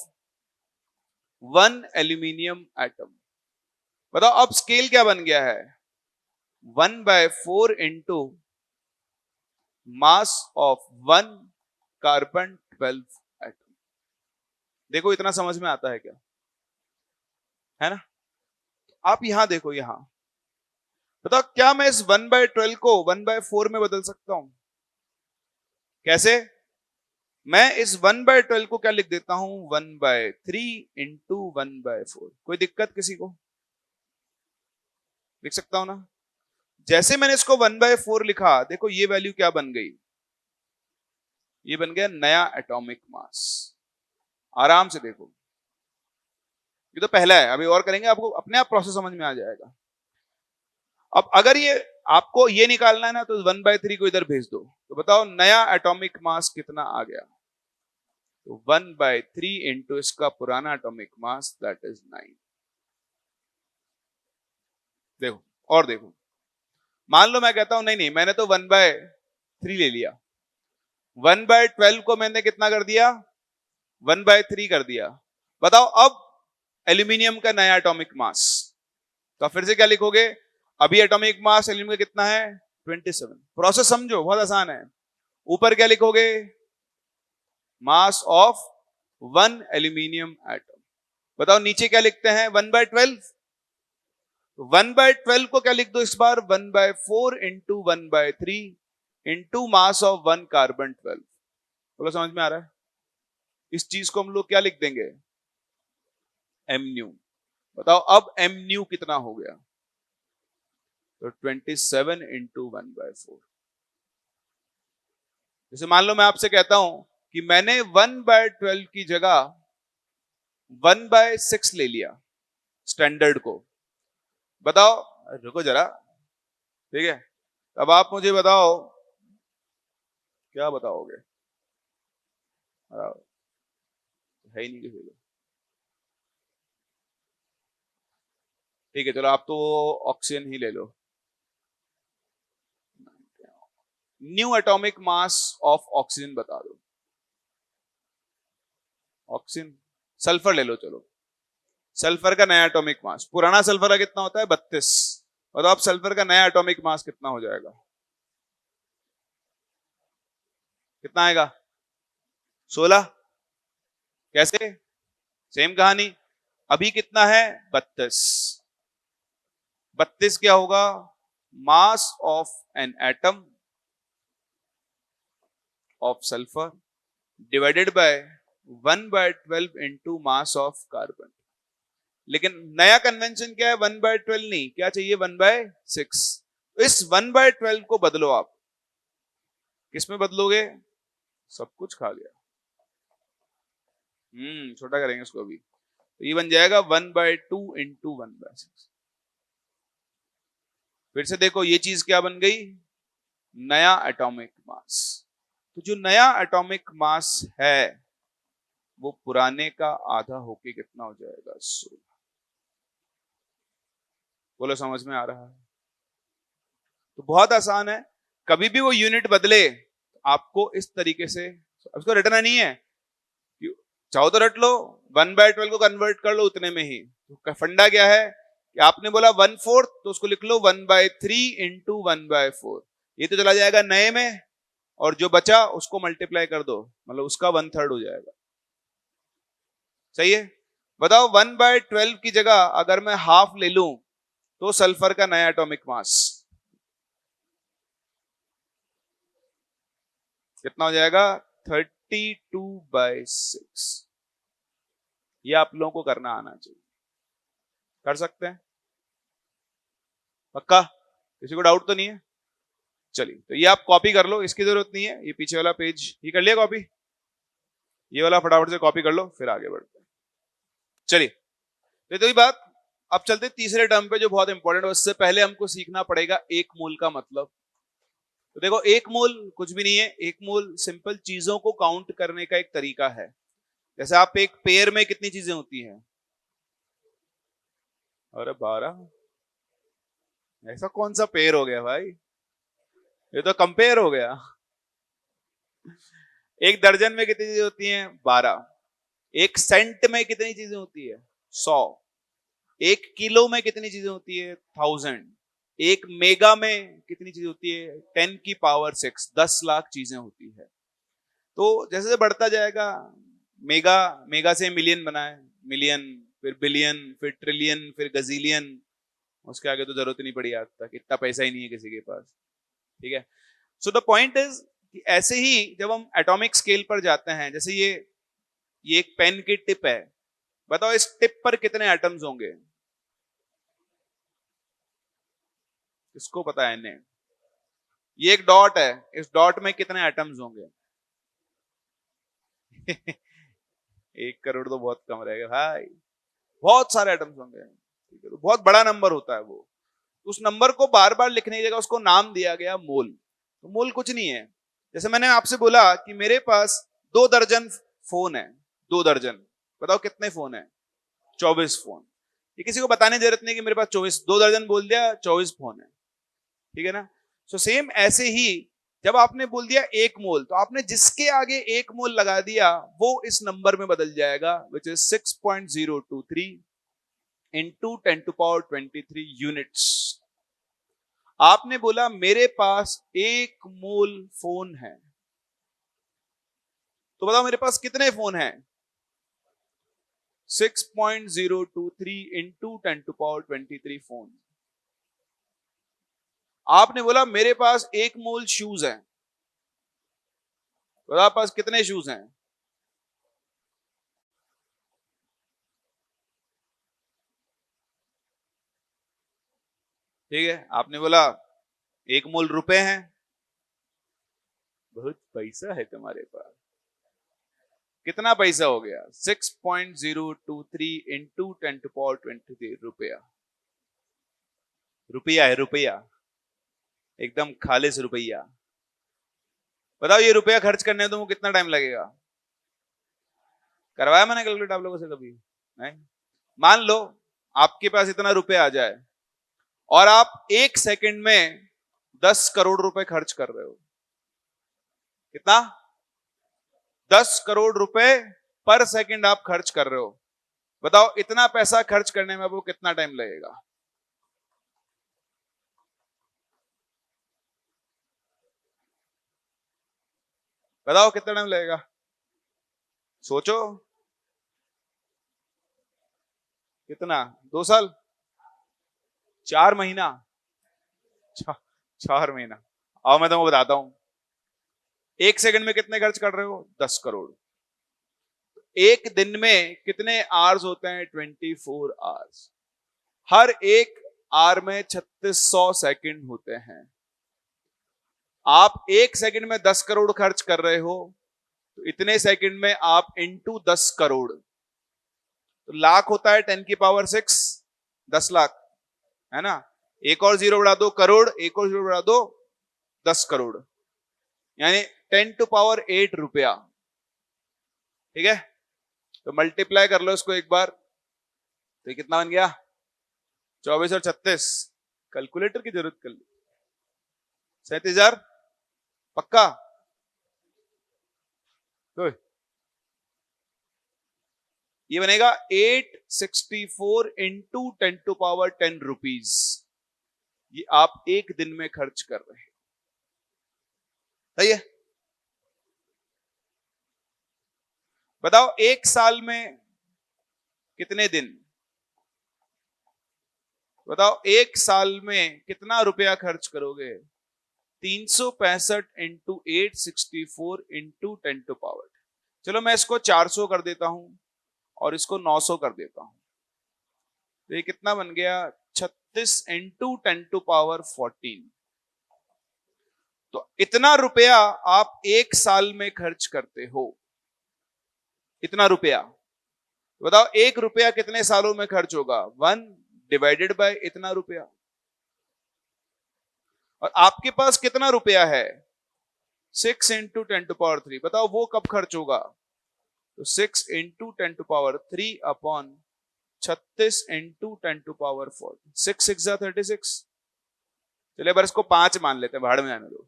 1 एल्यूमिनियम एटम। बताओ अब स्केल क्या बन गया है? 1/4 into mass of 1 carbon 12 atom. देखो इतना समझ में आता है क्या? है ना? आप यहां देखो, यहां बताओ क्या मैं इस 1/12 को 1/4 में बदल सकता हूं? कैसे? मैं इस 1/12 को क्या लिख देता हूं? 1/3 इंटू 1/4। कोई दिक्कत किसी को? लिख सकता हूं ना? जैसे मैंने इसको 1/4 लिखा, देखो ये वैल्यू क्या बन गई? ये बन गया नया एटॉमिक मास। आराम से देखो, ये तो पहला है, अभी और करेंगे, आपको अपने आप प्रोसेस समझ में आ जाएगा। अब अगर ये आपको ये निकालना है ना, तो 1/3 को इधर भेज दो, तो बताओ नया एटॉमिक मास कितना आ गया? तो 1/3 इंटू इसका पुराना एटॉमिक मास, दैट इज 9। देखो और देखो, मान लो मैं कहता हूं नहीं नहीं, मैंने तो 1/3 ले लिया, 1/12 को मैंने कितना कर दिया? 1/3 कर दिया। बताओ अब एल्यूमिनियम का नया एटॉमिक मास, तो फिर से क्या लिखोगे? अभी एटॉमिक मास एल्यूमिनियम का कितना है? 27। प्रोसेस समझो, बहुत आसान है। ऊपर क्या लिखोगे? मास ऑफ 1 एल्यूमिनियम एटम। बताओ नीचे क्या लिखते हैं? 1/12। 1/12 को क्या लिख दो इस बार? 1/4 into 1/3 into mass of 1 carbon 12। बोलो समझ में आ रहा है? इस चीज को हम लोग क्या लिख देंगे? M new. बताओ अब एम न्यू कितना हो गया? तो 27 इंटू 1/4। जैसे मान लो मैं आपसे कहता हूं कि मैंने 1/12 की जगह 1/6 ले लिया स्टैंडर्ड को। बताओ, रुको जरा, ठीक है, अब आप मुझे बताओ क्या बताओगे? है ही नहीं किसी को। ठीक है चलो, आप तो ऑक्सीजन ही ले लो। New atomic mass of oxygen बता दो। ऑक्सीजन, सल्फर ले लो, चलो सल्फर का नया एटॉमिक मास, पुराना सल्फर का कितना होता है? 32। बताओ अब सल्फर का नया एटॉमिक मास कितना हो जाएगा? कितना आएगा? 16। कैसे? सेम कहानी। अभी कितना है? 32। 32 क्या होगा? Mass of an atom of sulphur divided by 1/12 into mass of carbon. लेकिन नया कन्वेंशन क्या है? 1/12 नहीं, क्या चाहिए? 1/6। तो इस 1/12 को बदलो आप। किस में बदलोगे? सब कुछ खा गया। छोटा करेंगे इसको अभी, तो ये बन जाएगा 1/2 इंटू 1/6। फिर से देखो ये चीज क्या बन गई? नया एटॉमिक मास। तो जो नया एटॉमिक मास है वो पुराने का आधा होके कितना हो जाएगा? 16। बोलो समझ में आ रहा है? तो बहुत आसान है, कभी भी वो यूनिट बदले आपको इस तरीके से, उसको रटना नहीं है, चाहो तो रट लो, 1/12 को कन्वर्ट कर लो उतने में ही। तो फंडा क्या है कि आपने बोला 1/4, तो उसको लिख लो 1/3 इंटू 1/4। ये तो चला जाएगा नए में, और जो बचा उसको मल्टीप्लाई कर दो, मतलब उसका 1/3 हो जाएगा। सही है? बताओ 1/12 की जगह अगर मैं हाफ ले लूं तो सल्फर का नया एटॉमिक मास कितना हो जाएगा? 32/6। ये आप लोगों को करना आना चाहिए। कर सकते हैं? पक्का? किसी को डाउट तो नहीं है? चलिए, तो ये आप कॉपी कर लो, इसकी जरूरत नहीं है, ये पीछे वाला पेज ये कर लिया कॉपी, ये वाला फटाफट से कॉपी कर लो, फिर आगे बढ़ते हैं। चलिए, तो ये बात। अब चलते तीसरे टर्म पे जो बहुत इंपॉर्टेंट है। उससे पहले हमको सीखना पड़ेगा एक मोल का मतलब। तो देखो एक मोल कुछ भी नहीं है, एक मोल सिंपल चीजों को काउंट करने का एक तरीका है। जैसे आप एक पेयर में कितनी चीजें होती हैं? अरे 12। ऐसा कौन सा पेयर हो गया भाई, ये तो कंपेयर हो गया। एक दर्जन में कितनी चीजें होती हैं? 12। एक सेंट में कितनी चीजें होती है? 100। एक किलो में कितनी चीजें होती है? 1000। एक मेगा में कितनी चीजें होती है? 10⁶, 10 लाख चीजें होती है। तो जैसे जैसे बढ़ता जाएगा, मेगा, मेगा से मिलियन बना है, मिलियन, फिर बिलियन, फिर ट्रिलियन, फिर गजीलियन, उसके आगे तो जरूरत नहीं पड़ी आज तक, इतना पैसा ही नहीं है किसी के पास। ठीक है। सो द पॉइंट इज कि ऐसे ही जब हम एटॉमिक स्केल पर जाते हैं, जैसे ये एक पेन की टिप है, बताओ इस टिप पर कितने एटम्स होंगे? किसको पता है इन्हें? ये एक डॉट है, इस डॉट में कितने एटम्स होंगे? 1 करोड़ तो बहुत कम रहेगा भाई, बहुत सारे एटम्स होंगे। ठीक है, तो बहुत बड़ा नंबर होता है वो। उस नंबर को बार बार लिखने की जगह उसको नाम दिया गया मोल। तो मोल कुछ नहीं है। जैसे मैंने आपसे बोला कि मेरे पास 2 दर्जन फोन है, 2 दर्जन, बताओ कितने फोन है? 24 फोन। ये किसी को बताने की जरूरत नहीं कि मेरे पास 24, 2 दर्जन बोल दिया, 24 फोन है। ठीक है ना? सो सेम ऐसे ही जब आपने बोल दिया 1 मोल, तो आपने जिसके आगे 1 मोल लगा दिया वो इस नंबर में बदल जाएगा, विच इज 6.023 इंटू 10⁻23 यूनिट्स। आपने बोला मेरे पास 1 मोल फोन है, तो बताओ मेरे पास कितने फोन हैं? 6.023 इंटू 10⁻23 फोन। आपने बोला मेरे पास 1 मोल शूज है, तो आपके पास कितने शूज हैं? ठीक है। आपने बोला 1 मोल रुपए हैं, बहुत पैसा है तुम्हारे पास। कितना पैसा हो गया? 6.023 इंटू 10⁻23 रुपया। रुपया है, रुपया, एकदम खालिस रुपया। बताओ ये रुपया खर्च करने में तुमको कितना टाइम लगेगा? करवाया मैंने कैलकुलेट आप लोगों से कभी? नहीं। मान लो आपके पास इतना रुपया आ जाए और आप 1 सेकंड में 10 करोड़ रुपए खर्च कर रहे हो। कितना? 10 करोड़ रुपए पर सेकंड आप खर्च कर रहे हो। बताओ इतना पैसा खर्च करने में आपको कितना टाइम लगेगा? बताओ कितना टाइम लगेगा? सोचो। कितना? 2 साल? 4 महीना? 4 महीना। आओ मैं तुमको बताता हूं। 1 सेकंड में कितने खर्च कर रहे हो? 10 करोड़। एक दिन में कितने आवर्स होते हैं? 24 आवर्स। हर एक आवर में 3600 सेकंड होते हैं। आप 1 सेकंड में 10 करोड़ खर्च कर रहे हो, तो इतने सेकंड में आप इंटू 10 करोड़, तो लाख होता है 10⁶, 10 लाख, है ना? एक और जीरो बढ़ा दो करोड़, एक और जीरो बढ़ा दो 10 करोड़, यानी 10⁸ रुपया। ठीक है, तो मल्टीप्लाई कर लो इसको एक बार, तो कितना बन गया? 24 और 36, कैलकुलेटर की जरूरत कर ली। 37,000 पक्का? तो ये बनेगा 864 इंटू 10⁻10 रुपीज। ये आप एक दिन में खर्च कर रहे हैं। सही है? बताओ एक साल में कितने दिन? बताओ एक साल में कितना रुपया खर्च करोगे? 365 इंटू 864 इंटू 10⁻। चलो मैं इसको 400 कर देता हूं और इसको 900 कर देता हूं, तो ये कितना बन गया? 36 इंटू 10⁻14। तो इतना रुपया आप एक साल में खर्च करते हो। इतना रुपया, बताओ एक रुपया कितने सालों में खर्च होगा? 1 डिवाइडेड बाय इतना रुपया। और आपके पास कितना रुपया है? 6 इंटू 10⁻3। बताओ वो कब खर्च होगा? तो 6 इंटू 10⁻3 अपॉन 36 इंटू 10⁻4। 6 6 36, चलिए पर इसको 5 मान लेते हैं, भाड़ में जाने दो।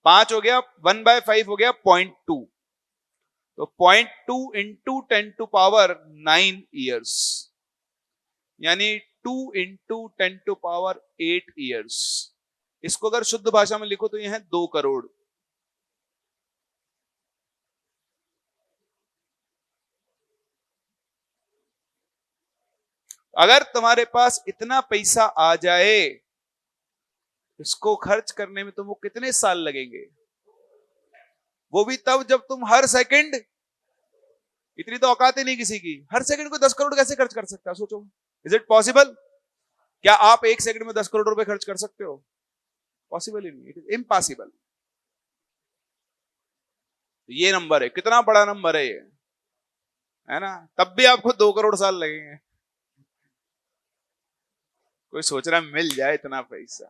5 हो गया, 1/5 हो गया 0.2, तो 0.2 इंटू 10⁻9 ईयर्स, यानी 2 इंटू 10⁸ ईयर्स। इसको अगर शुद्ध भाषा में लिखो तो यह है 2 करोड़। अगर तुम्हारे पास इतना पैसा आ जाए, इसको खर्च करने में तुमको कितने साल लगेंगे? वो भी तब जब तुम हर सेकंड, इतनी तो औकात ही नहीं किसी की, हर सेकंड को 10 करोड़ कैसे खर्च कर सकता है? सोचो, इज इट पॉसिबल? क्या आप एक सेकंड में 10 करोड़ रुपए खर्च कर सकते हो? पॉसिबल ही नहीं, इट इज इम्पॉसिबल। ये नंबर है, कितना बड़ा नंबर है ये, है ना? तब भी आपको 2 करोड़ साल लगेंगे। कोई सोच रहा है मिल जाए इतना पैसा,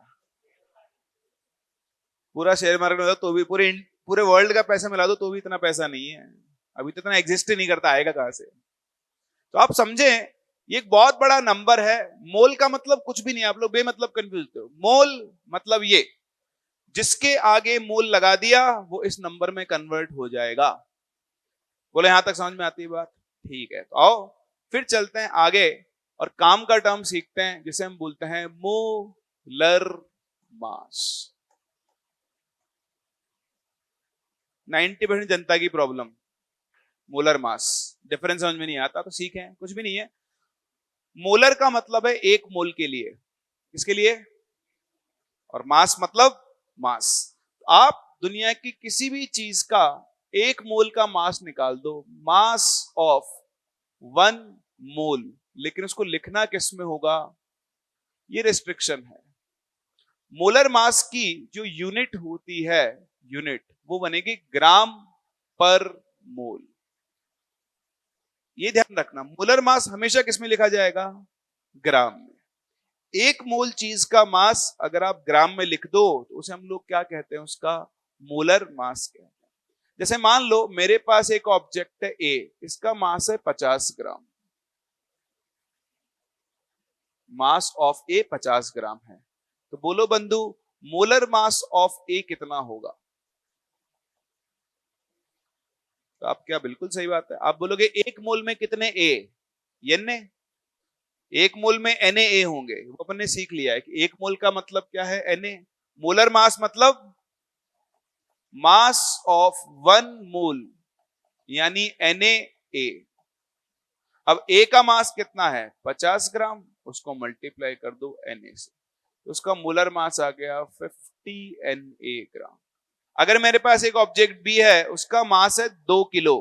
पूरा शेयर मार्केट में तो भी पूरे वर्ल्ड का पैसा मिला दो तो भी इतना पैसा नहीं है, अभी तो इतना एग्जिस्ट ही नहीं करता, आएगा कहां से? तो आप समझे, ये एक बहुत बड़ा नंबर है। मोल का मतलब कुछ भी नहीं है, आप लोग बेमतलब कंफ्यूज होते हो। मोल मतलब ये, जिसके आगे मोल लगा दिया वो इस नंबर में कन्वर्ट हो जाएगा। बोले यहां तक समझ में आती है बात? ठीक है, तो आओ फिर चलते हैं आगे और काम का टर्म सीखते हैं जिसे हम बोलते हैं मोलर मास। 90% जनता की प्रॉब्लम मोलर मास, डिफरेंस समझ में नहीं आता तो सीखें, कुछ भी नहीं है। मोलर का मतलब है 1 मोल के लिए, किसके लिए? और मास मतलब मास। आप दुनिया की किसी भी चीज का 1 मोल का मास निकाल दो, मास ऑफ 1 मोल, लेकिन उसको लिखना किस में होगा? ये रिस्ट्रिक्शन है। मोलर मास की जो यूनिट होती है, यूनिट, वो बनेगी ग्राम पर मोल। ये ध्यान रखना, मोलर मास हमेशा किस में लिखा जाएगा? ग्राम में। 1 मोल चीज का मास अगर आप ग्राम में लिख दो तो उसे हम लोग क्या कहते हैं? उसका मोलर मास कहते हैं। जैसे मान लो मेरे पास एक ऑब्जेक्ट है ए, इसका मास है 50 ग्राम, मास ऑफ ए 50 ग्राम है, तो बोलो बंधु मोलर मास ऑफ ए कितना होगा? तो आप क्या, बिल्कुल सही बात है, आप बोलोगे 1 मोल में कितने ए? N A. 1 मोल में एन ए होंगे, वो अपन ने सीख लिया है कि 1 मोल का मतलब क्या है? N A. मोलर मास मतलब मास ऑफ 1 मोल, यानी एन ए। अब ए का मास कितना है? 50 ग्राम, उसको मल्टीप्लाई कर दो एन ए से, तो उसका मोलर मास आ गया 50 एन ए ग्राम। अगर मेरे पास एक ऑब्जेक्ट बी है, उसका मास है 2 किलो,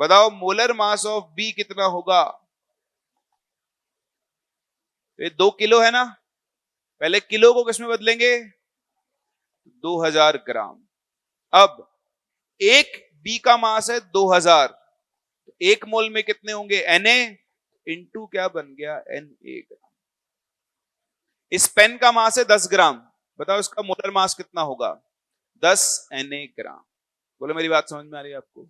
बताओ मोलर मास ऑफ बी कितना होगा? ये 2 किलो है ना, पहले किलो को किसमें बदलेंगे? 2000 ग्राम। अब एक बी का मास है 2000, तो 1 मोल में कितने होंगे? एन ए इंटू क्या बन गया? एन ए ग्राम। इस पेन का मास है 10 ग्राम, बताओ इसका मोलर मास कितना होगा? 10 एन ए ग्राम। बोलो मेरी बात समझ में आ रही है आपको?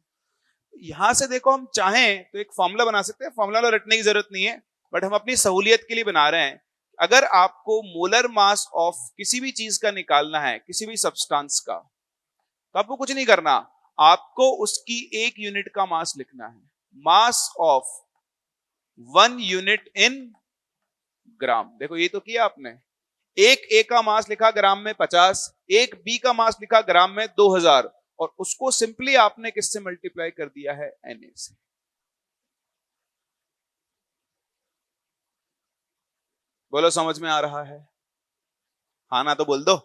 यहां से देखो, हम चाहें तो एक फॉर्मूला बना सकते हैं, फॉर्मूला रटने की जरूरत नहीं है, बट हम अपनी सहूलियत के लिए बना रहे हैं। अगर आपको मोलर मास ऑफ किसी भी चीज का निकालना है, किसी भी सब्सटेंस का, तो आपको कुछ नहीं करना, आपको उसकी 1 यूनिट का मास लिखना है। मास ऑफ 1 यूनिट इन ग्राम। देखो ये तो किया आपने, एक ए का मास लिखा ग्राम में 50, एक बी का मास लिखा ग्राम में 2000, और उसको सिंपली आपने किससे मल्टीप्लाई कर दिया है? एन ए से। बोलो समझ में आ रहा है? हाँ ना तो बोल दो।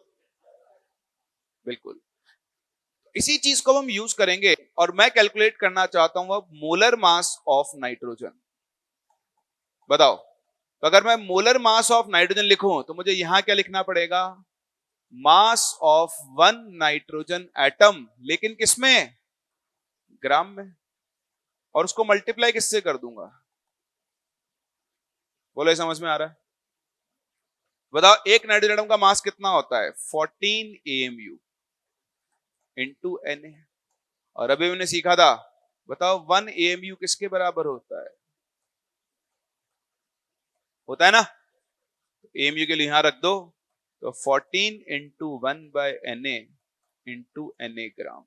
बिल्कुल, इसी चीज को हम यूज करेंगे, और मैं कैलकुलेट करना चाहता हूं अब मोलर मास ऑफ नाइट्रोजन। बताओ, तो अगर मैं मोलर मास ऑफ नाइट्रोजन लिखूं तो मुझे यहां क्या लिखना पड़ेगा? मास ऑफ 1 नाइट्रोजन एटम, लेकिन किसमें? ग्राम में। और उसको मल्टीप्लाई किससे कर दूंगा? बोलो समझ में आ रहा है? बताओ, एक नाइट्रोजन एटम का मास कितना होता है? 14 AMU इंटू Na। और अभी मैंने सीखा था, बताओ 1 AMU किसके बराबर होता है? होता है ना? AMU के लिए यहां रख दो, तो 14 इंटू 1/Na इंटू Na ग्राम,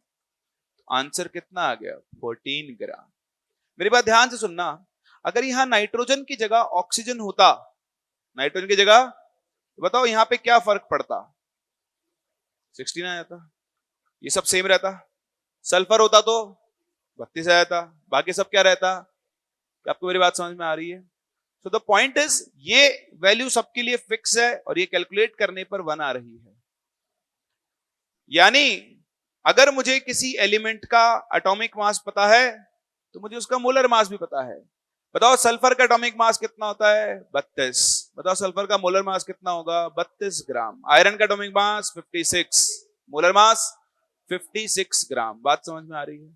आंसर कितना आ गया? 14 ग्राम। मेरी बात ध्यान से सुनना, अगर यहां नाइट्रोजन की जगह ऑक्सीजन होता, नाइट्रोजन की जगह, तो बताओ यहां पे क्या फर्क पड़ता? 16 आ जाता, ये सब सेम रहता। सल्फर होता तो 32 आ जाता, बाकी सब क्या रहता? क्या आपको मेरी बात समझ में आ रही है? सो द पॉइंट इज, ये वैल्यू सबके लिए फिक्स है और ये कैलकुलेट करने पर 1 आ रही है। यानी अगर मुझे किसी एलिमेंट का एटॉमिक मास पता है तो मुझे उसका मोलर मास भी पता है। बताओ सल्फर का एटॉमिक मास कितना होता है? 32। बताओ सल्फर का मोलर मास कितना होगा? 32 ग्राम। आयरन का एटॉमिक मास 56, मोलर मास 56 ग्राम। बात समझ में आ रही है?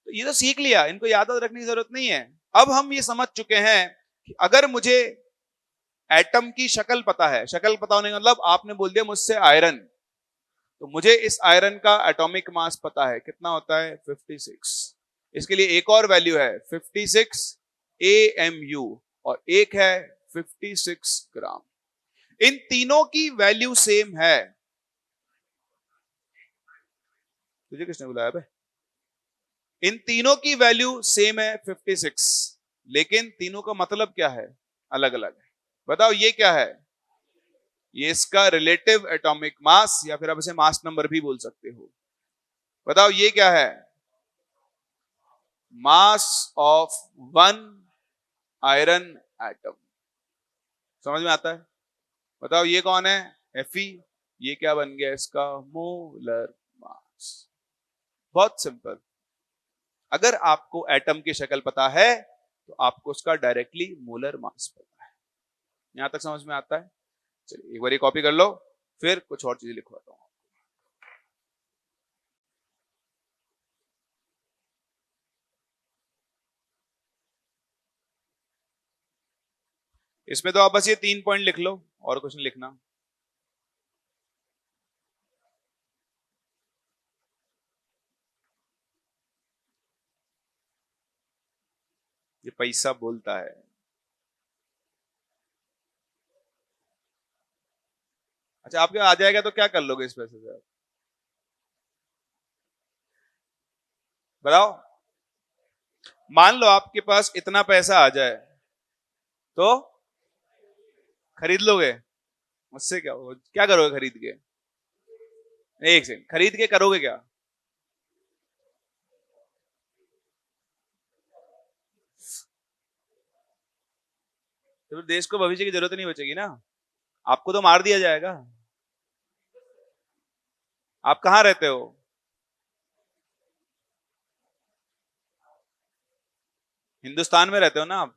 तो ये तो सीख लिया, इनको याद रखने की जरूरत नहीं है। अब हम ये समझ चुके हैं कि अगर मुझे एटम की शक्ल पता है, शक्ल पता होने का मतलब आपने बोल दिया मुझसे आयरन, तो मुझे इस आयरन का एटॉमिक मास पता है, कितना होता है? 56। इसके लिए एक और वैल्यू है 56 AMU और एक है 56 ग्राम। इन तीनों की वैल्यू सेम है। तुझे किसने बुलाया बे? इन तीनों की वैल्यू सेम है 56, लेकिन तीनों का मतलब क्या है? अलग अलग है। बताओ ये क्या है? ये इसका रिलेटिव एटॉमिक मास, या फिर आप इसे मास नंबर भी बोल सकते हो। बताओ ये क्या है? मास ऑफ वन आयरन एटम। समझ में आता है? बताओ ये कौन है? Fe। ये क्या बन गया इसका? Molar mass. बहुत सिंपल। अगर आपको एटम की शक्ल पता है तो आपको उसका डायरेक्टली मोलर मास पता है। यहां तक समझ में आता है? चलिए एक बार ये कॉपी कर लो, फिर कुछ और चीजें लिखवाता हूं। इसमें तो आप बस ये 3 पॉइंट लिख लो और कुछ नहीं लिखना। ये पैसा बोलता है। अच्छा आपके आ जाएगा तो क्या कर लोगे इस पैसे से? बताओ, मान लो आपके पास इतना पैसा आ जाए तो खरीद लोगे? मुझसे क्या हो, क्या करोगे खरीद के? एक सेकंड, खरीद के करोगे क्या? तो फिर देश को भविष्य की जरूरत नहीं बचेगी ना, आपको तो मार दिया जाएगा। आप कहां रहते हो? हिंदुस्तान में रहते हो ना आप?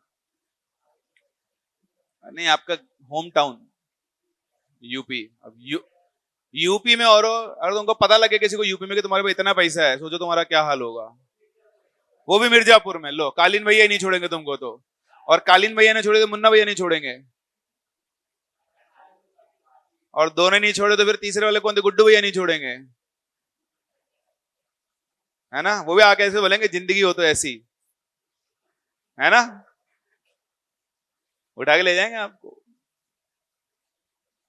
नहीं, आपका होम टाउन यूपी। अब यूपी में, और अगर तुमको पता लगे किसी को यूपी में कि तुम्हारे पास इतना पैसा है, सोचो तुम्हारा क्या हाल होगा। वो भी मिर्जापुर में। लो, कालीन भैया ही नहीं छोड़ेंगे तुमको तो, और कालीन भैया ने छोड़े तो मुन्ना भैया नहीं छोड़ेंगे, और दोनों नहीं छोड़े तो फिर तीसरे वाले कौन थे? गुड्डू भैया नहीं छोड़ेंगे, है ना? वो भी आके ऐसे बोलेंगे जिंदगी हो तो ऐसी, है ना? उठा के ले जाएंगे आपको।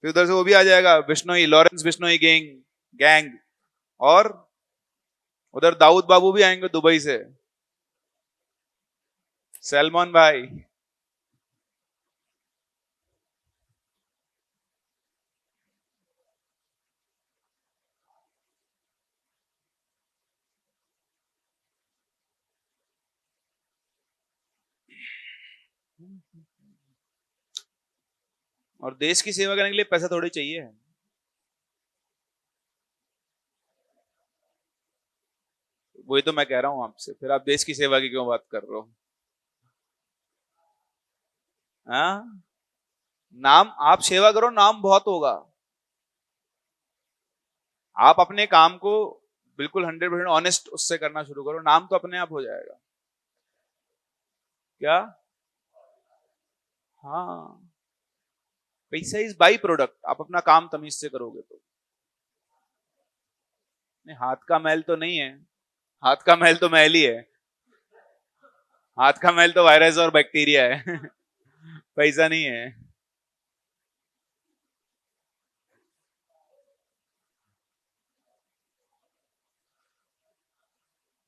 फिर उधर से वो भी आ जाएगा, Bishnoi, Lawrence Bishnoi gang gang और उधर दाऊद बाबू भी आएंगे दुबई से, सलमान भाई। और देश की सेवा करने के लिए पैसा थोड़ी चाहिए। वही तो मैं कह रहा हूं आपसे, फिर आप देश की सेवा की क्यों बात कर रहे हो? हाँ, नाम, आप सेवा करो, नाम बहुत होगा। आप अपने काम को बिल्कुल 100% ऑनेस्ट उससे करना शुरू करो, नाम तो अपने आप हो जाएगा। क्या? हाँ, पैसा इज बाई प्रोडक्ट। आप अपना काम तमीज से करोगे तो। नहीं, हाथ का मैल तो नहीं है। हाथ का मैल तो मैल ही है। हाथ का मैल तो वायरस और बैक्टीरिया है पैसा नहीं है।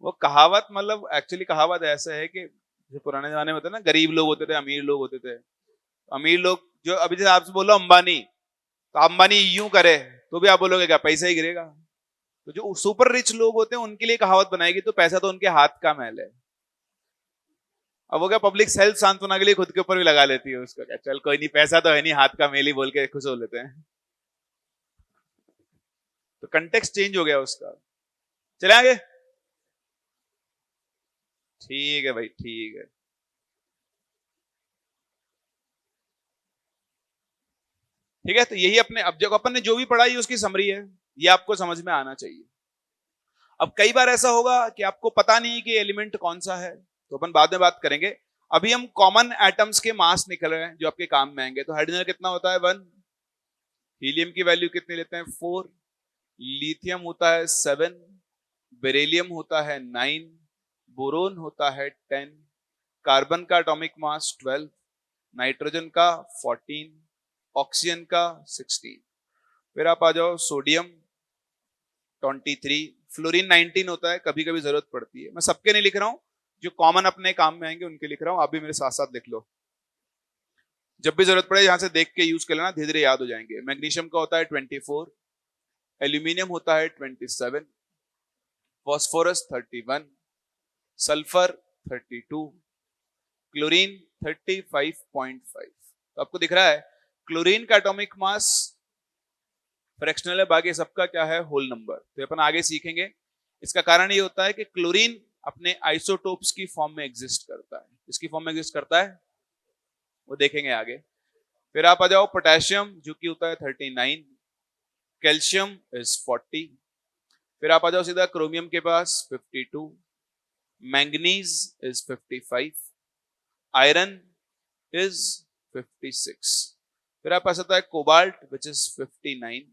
वो कहावत मतलब एक्चुअली कहावत ऐसा है कि जैसे पुराने जमाने में होता है ना, गरीब लोग होते थे, अमीर लोग होते थे। अमीर लोग जो अभी जैसे आपसे बोलो अंबानी, तो अंबानी यूं करे तो भी आप बोलोगे क्या पैसा ही गिरेगा। तो जो सुपर रिच लोग होते हैं उनके लिए कहावत बनाएगी, तो पैसा तो उनके हाथ का मैल है। अब वो क्या पब्लिक सेल्फ सांत्वना के लिए खुद के ऊपर भी लगा लेती है उसको, क्या चल कोई नहीं पैसा तो है नहीं, हाथ का मेल ही बोल के खुश हो लेते हैं। तो कंटेक्स्ट चेंज हो गया उसका। चले आगे। ठीक है भाई, ठीक है। ठीक है, तो यही अपने अब जब अपन ने जो भी पढ़ाई उसकी समरी है, ये आपको समझ में आना चाहिए। अब कई बार ऐसा होगा कि आपको पता नहीं कि एलिमेंट कौन सा है, तो अपन बाद में बात करेंगे। अभी हम कॉमन एटम्स के मास निकल रहे हैं जो आपके काम में आएंगे। तो हाइड्रोजन कितना होता है 1, हीलियम की वैल्यू कितनी लेते हैं 4, लिथियम होता है 7, बेरिलियम होता है 9, बोरोन होता है 10, कार्बन का एटॉमिक मास 12, नाइट्रोजन का 14, ऑक्सीजन का 16। फिर आप आ जाओ सोडियम 23, फ्लोरीन 19 होता है, कभी कभी जरूरत पड़ती है। मैं सबके नहीं लिख रहा हूं, जो कॉमन अपने काम में आएंगे उनके लिख रहा हूं, आप भी मेरे साथ साथ लिख लो। जब भी जरूरत पड़े यहां से देख के यूज कर लेना, धीरे धीरे याद हो जाएंगे। मैग्नीशियम का होता है 24, एल्यूमिनियम होता है 27, फॉस्फोरस 31, सल्फर 32, क्लोरीन 35.5। तो आपको दिख रहा है क्लोरीन का एटॉमिक मास फ्रैक्शनल है, बाकी सबका क्या है होल नंबर। तो अपन आगे सीखेंगे। इसका कारण ये होता है कि क्लोरीन अपने आइसोटोप्स की फॉर्म में एग्जिस्ट करता है। इसकी फॉर्म में एग्जिस्ट करता है, वो देखेंगे आगे। फिर आप आ जाओ पोटेशियम जो कि होता है 39, कैल्शियम इज 40। फिर आप आ जाओ सीधा क्रोमियम के पास 52, मैंगनीज इज 55, आयरन इज 56। फिर आप पास आता है कोबाल्ट विच इज 59।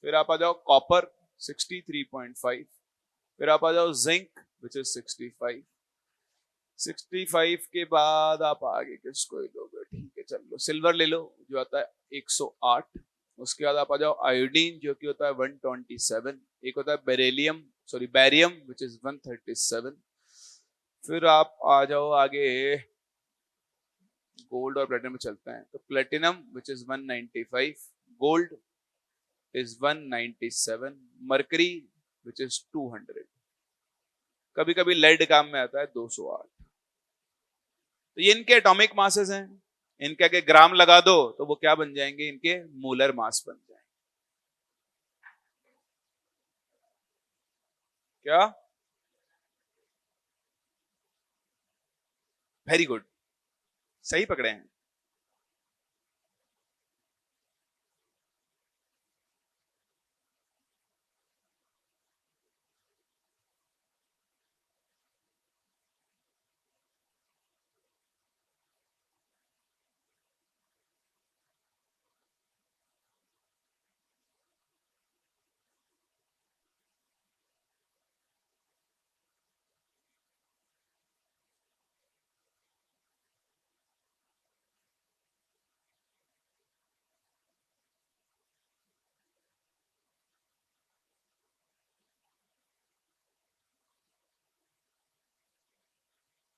फिर आप आ जाओ कॉपर 63.5। फिर आप आ जाओ जिंक विच इज 65। 65 के बाद आप आगे किसको लोगे, ठीक है चल लो सिल्वर ले लो जो आता है 108। उसके बाद आप आ जाओ आयोडीन जो कि होता है 127। एक होता है beryllium sorry barium which is 137। फिर आप आ जाओ आगे गोल्ड और प्लेटिनम में चलते हैं। तो platinum which is 195, gold is 197, mercury which is 200। कभी कभी लेड काम में आता है 208। तो ये इनके एटॉमिक मासेस हैं। इनके आगे ग्राम लगा दो तो वो क्या बन जाएंगे, इनके मोलर मास बन जाएंगे। क्या? वेरी गुड, सही पकड़े हैं।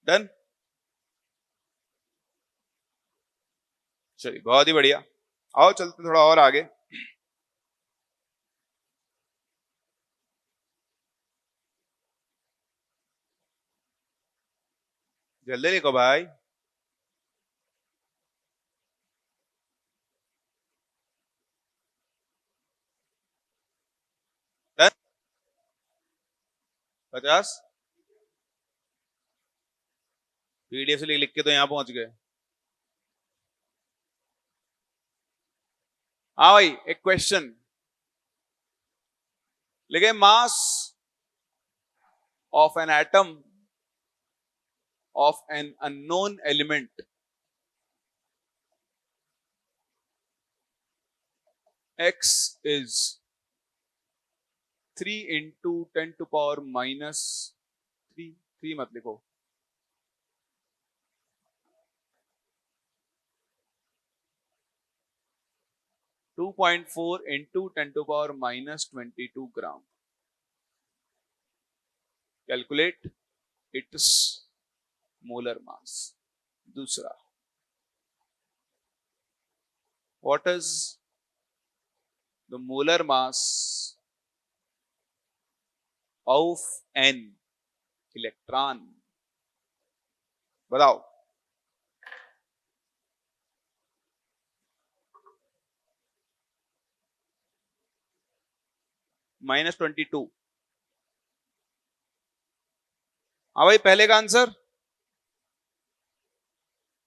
डन, चलिए बहुत ही बढ़िया। आओ चलते थोड़ा और आगे। जल्दी लिखो भाई। डन, 50 पीडीएफ से लिख लिख के तो यहां पहुंच गए। हाँ भाई, एक क्वेश्चन लिखे, मास of an atom of an unknown element x is 3 into 10 to power minus 3, 3 मत लिखो, 2.4 into 10 to power minus 22 ग्राम। Calculate its molar mass. दूसरा, what is the molar mass of an electron? बताओ। -22। हाँ भाई, पहले का आंसर।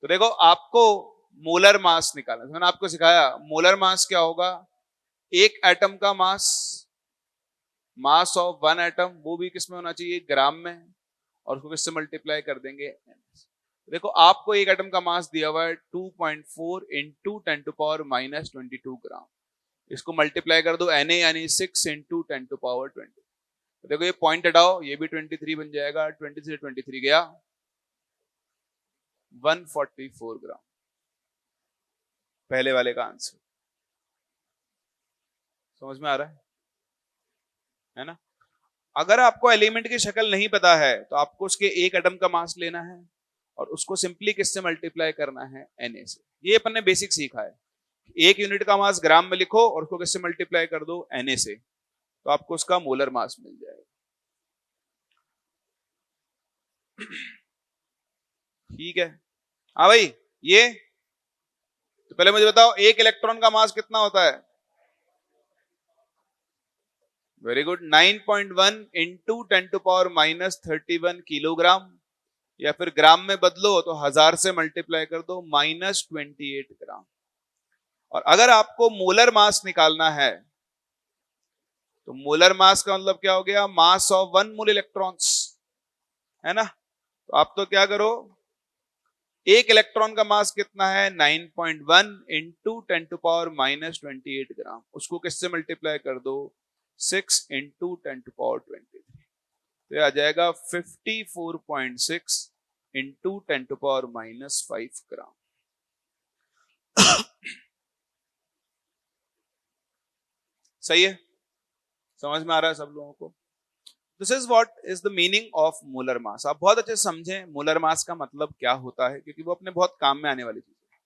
तो देखो, आपको मोलर मास निकालना, मैंने आपको सिखाया मोलर मास क्या होगा। एक एटम का मास ऑफ वन एटम, वो भी किस में होना चाहिए? ग्राम में, और उसको किससे मल्टीप्लाई कर देंगे? देखो, आपको एक एटम का मास दिया हुआ है 2.4 इंटू 10⁻⁻22 ग्राम। इसको मल्टीप्लाई कर दो Na, यानी 6 इंटू 10⁻20। देखो, ये पॉइंट हटाओ, ये भी 23 बन जाएगा। 23 से 23 गया 144 ग्राम। पहले वाले का आंसर समझ में आ रहा है ना? अगर आपको एलिमेंट की शक्ल नहीं पता है तो आपको उसके एक एटम का मास लेना है और उसको सिंपली किससे मल्टीप्लाई करना है? Na से। ये अपन ने बेसिक सीखा है। एक यूनिट का मास ग्राम में लिखो और उसको किससे मल्टीप्लाई कर दो? Na से, तो आपको उसका मोलर मास मिल जाएगा। ठीक है। हाँ भाई, ये तो पहले मुझे बताओ, एक इलेक्ट्रॉन का मास कितना होता है? वेरी गुड, 9.1 इंटू 10⁻⁻31 किलोग्राम, या फिर ग्राम में बदलो तो 1000 से मल्टीप्लाई कर दो, -28 ग्राम। और अगर आपको मोलर मास निकालना है तो मोलर मास का मतलब क्या हो गया? मास ऑफ वन मोल इलेक्ट्रॉन्स, है ना? तो आप तो क्या करो, एक इलेक्ट्रॉन का मास कितना है? 9.1 इंटू 10⁻⁻28 ग्राम। उसको किससे मल्टीप्लाई कर दो? 6 इंटू 10⁻23। तो ये आ जाएगा 54.6 इंटू 10⁻⁻5 ग्राम। सही है? समझ में आ रहा है सब लोगों को? This is what is the meaning of molar mass. आप बहुत अच्छे समझें मोलर मास का मतलब क्या होता है, क्योंकि वो अपने बहुत काम में आने वाली चीज है।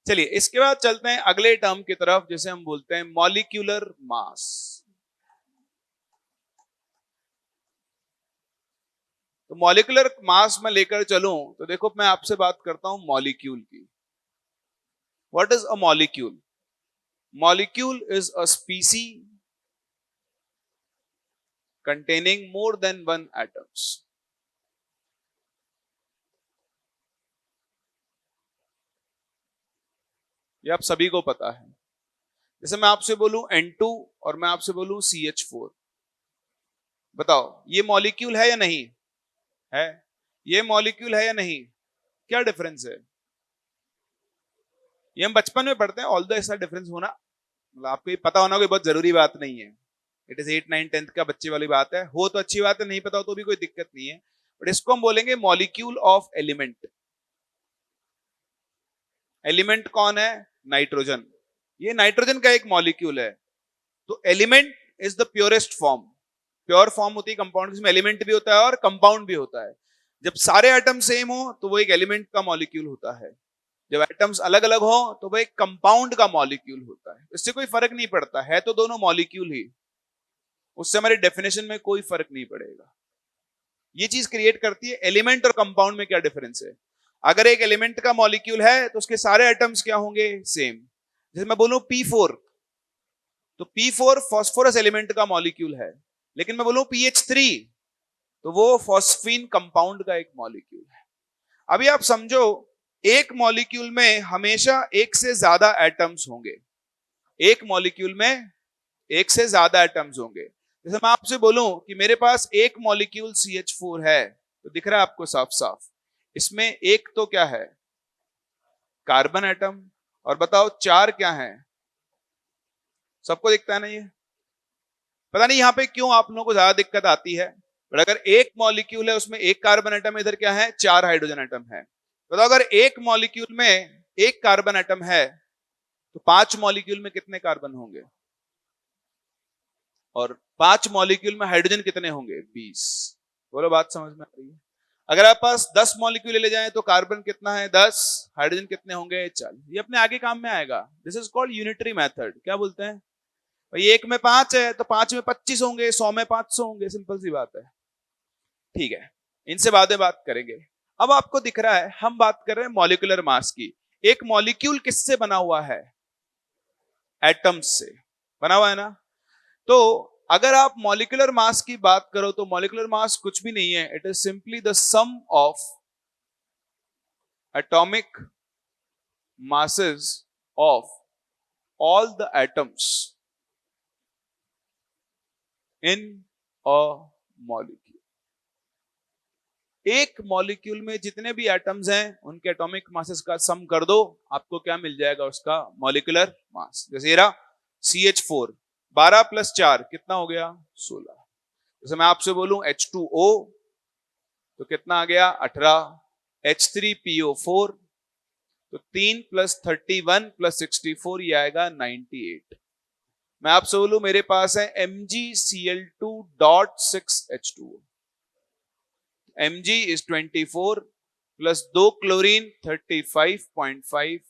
चलिए, इसके बाद चलते हैं अगले टर्म की तरफ, जिसे हम बोलते हैं मॉलिक्यूलर मास। तो मॉलिक्यूलर मास में लेकर चलूं तो देखो, मैं आपसे बात करता हूं मॉलिक्यूल की। What is a molecule? Molecule is a स्पीसी containing more than one atoms. ये आप सभी को पता है। जैसे मैं आपसे बोलूं N2 और मैं आपसे बोलूं CH4, बताओ ये मॉलिक्यूल है या नहीं है? ये मॉलिक्यूल है या नहीं? क्या डिफरेंस है? ये हम बचपन में पढ़ते हैं, ऑल्दो ऐसा डिफरेंस होना, मतलब आपको ये पता होना कोई बहुत जरूरी बात नहीं है। इट इज 8, 9, 10 का बच्चे वाली बात है, हो तो अच्छी बात है, नहीं पता हो तो भी कोई दिक्कत नहीं है। बट इसको हम बोलेंगे मॉलिक्यूल ऑफ एलिमेंट। एलिमेंट कौन है? नाइट्रोजन। ये नाइट्रोजन का एक मॉलिक्यूल है। तो element is the purest form. Pure form होती है कंपाउंड, जिसमें एलिमेंट भी होता है और कंपाउंड भी होता है। जब सारे एटम सेम हो तो वो एक एलिमेंट का मॉलिक्यूल होता है। जब एटम्स अलग अलग हो तो वो एक कंपाउंड का मॉलिक्यूल होता है। इससे कोई फर्क नहीं पड़ता है, तो दोनों मॉलिक्यूल ही, उससे हमारी डेफिनेशन में कोई फर्क नहीं पड़ेगा। ये चीज क्रिएट करती है एलिमेंट और कंपाउंड में क्या डिफरेंस है। अगर एक एलिमेंट का मॉलिक्यूल है तो उसके सारे एटम्स क्या होंगे? सेम। जैसे मैं बोलूं P4, तो P4 फॉस्फोरस एलिमेंट का मॉलिक्यूल है। लेकिन मैं बोलूं PH3, तो वो फॉस्फीन कंपाउंड का एक मॉलिक्यूल है। अभी आप समझो, एक मॉलिक्यूल में हमेशा एक से ज्यादा एटम्स होंगे। एक मॉलिक्यूल में एक से ज्यादा एटम्स होंगे। जैसे मैं आपसे बोलूं कि मेरे पास एक मॉलिक्यूल CH4 है, तो दिख रहा है आपको साफ साफ, इसमें एक तो क्या है? Carbon atom. और बताओ चार क्या है? सबको दिखता है ना ये? पता नहीं यहाँ पे क्यों आप लोगों को ज्यादा दिक्कत आती है। पर अगर एक मॉलिक्यूल है उसमें एक कार्बन एटम, इधर क्या है? 4 हाइड्रोजन एटम है। बताओ अगर एक मॉलिक्यूल में एक कार्बन एटम है तो 5 मॉलिक्यूल में कितने कार्बन होंगे? और 5 मॉलिक्यूल में हाइड्रोजन कितने होंगे? 20। बोलो बात समझ में आ रही है? अगर आप पास 10 मॉलिक्यूल ले जाएं तो कार्बन कितना है 10, हाइड्रोजन कितने होंगे 40। ये अपने आगे काम में आएगा। This is called unitary method. क्या बोलते हैं भाई, एक में 5 है तो 5 में 25 होंगे, 100 में 500 होंगे, सिंपल सी बात है। ठीक है, इनसे बाद में बात करेंगे। अब आपको दिख रहा है हम बात कर रहे हैं मॉलिक्यूलर मास की। एक मॉलिक्यूल किससे बना हुआ है? एटम्स से बना हुआ है ना। तो अगर आप मॉलिक्यूलर मास की बात करो तो मॉलिक्यूलर मास कुछ भी नहीं है, it is simply the sum of atomic masses of all the atoms in a molecule। एक मॉलिक्यूल में जितने भी एटम्स हैं उनके एटॉमिक मासेस का सम कर दो, आपको क्या मिल जाएगा? उसका मॉलिक्यूलर मास। जैसे ये रहा CH4, 12 + 4 कितना हो गया? 16। जैसे मैं आपसे बोलूं H2O तो कितना आ गया? 18। H3PO4 तो 3 + 31 + 64 ये आएगा 98। मैं आपसे बोलूं मेरे पास है MgCl2.6H2O। Mg is 24 plus 2 chlorine 35.5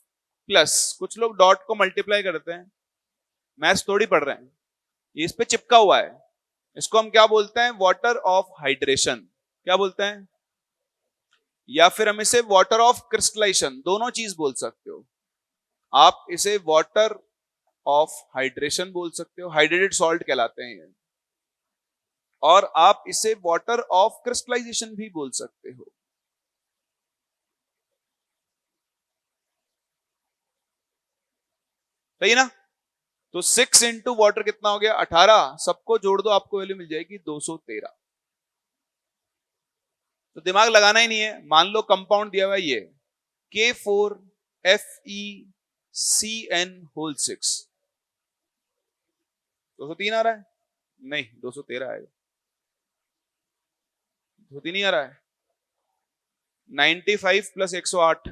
plus कुछ लोग डॉट को मल्टीप्लाई करते हैं, मैथ्स थोड़ी पढ़ रहे हैं, ये इस पे चिपका हुआ है। इसको हम क्या बोलते हैं? Water of hydration. क्या बोलते हैं? या फिर हम इसे वाटर ऑफ क्रिस्टलाइजेशन, दोनों चीज बोल सकते हो। आप इसे वाटर ऑफ हाइड्रेशन बोल सकते हो, हाइड्रेटेड सॉल्ट कहलाते हैं ये। और आप इसे वाटर ऑफ क्रिस्टलाइजेशन भी बोल सकते हो। सही ना? तो 6 इंटू वाटर कितना हो गया? 18। सबको जोड़ दो, आपको वैल्यू मिल जाएगी 213। तो दिमाग लगाना ही नहीं है। मान लो कंपाउंड दिया हुआ है ये K4FeCN6, 203 आ रहा है? नहीं, 213 आएगा। 203 नहीं आ रहा है। 95 + 108,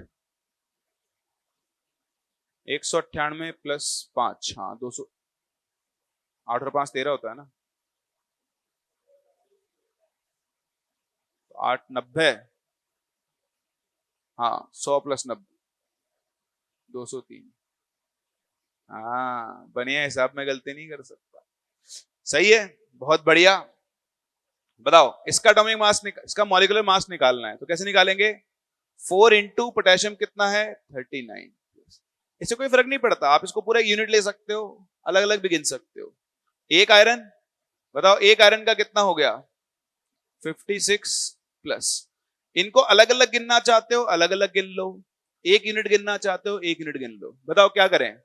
198 + 5, हाँ 200। 8 और 5 13 होता है ना। 8 90, हाँ 100 + 90 203। हाँ बढ़िया, हिसाब में गलती नहीं कर सकता। सही है, बहुत बढ़िया। बताओ इसका एटॉमिक मास इसका मॉलिक्यूलर मास निकालना है तो कैसे निकालेंगे? 4 इंटू पोटेशियम कितना है? 39। इससे कोई फर्क नहीं पड़ता, आप इसको पूरा यूनिट ले सकते हो, अलग अलग भी गिन सकते हो। एक आयरन, बताओ एक आयरन का कितना हो गया? 56 प्लस। इनको अलग अलग गिनना चाहते हो अलग अलग गिन लो, एक यूनिट गिनना चाहते हो एक यूनिट गिन लो। बताओ क्या करें?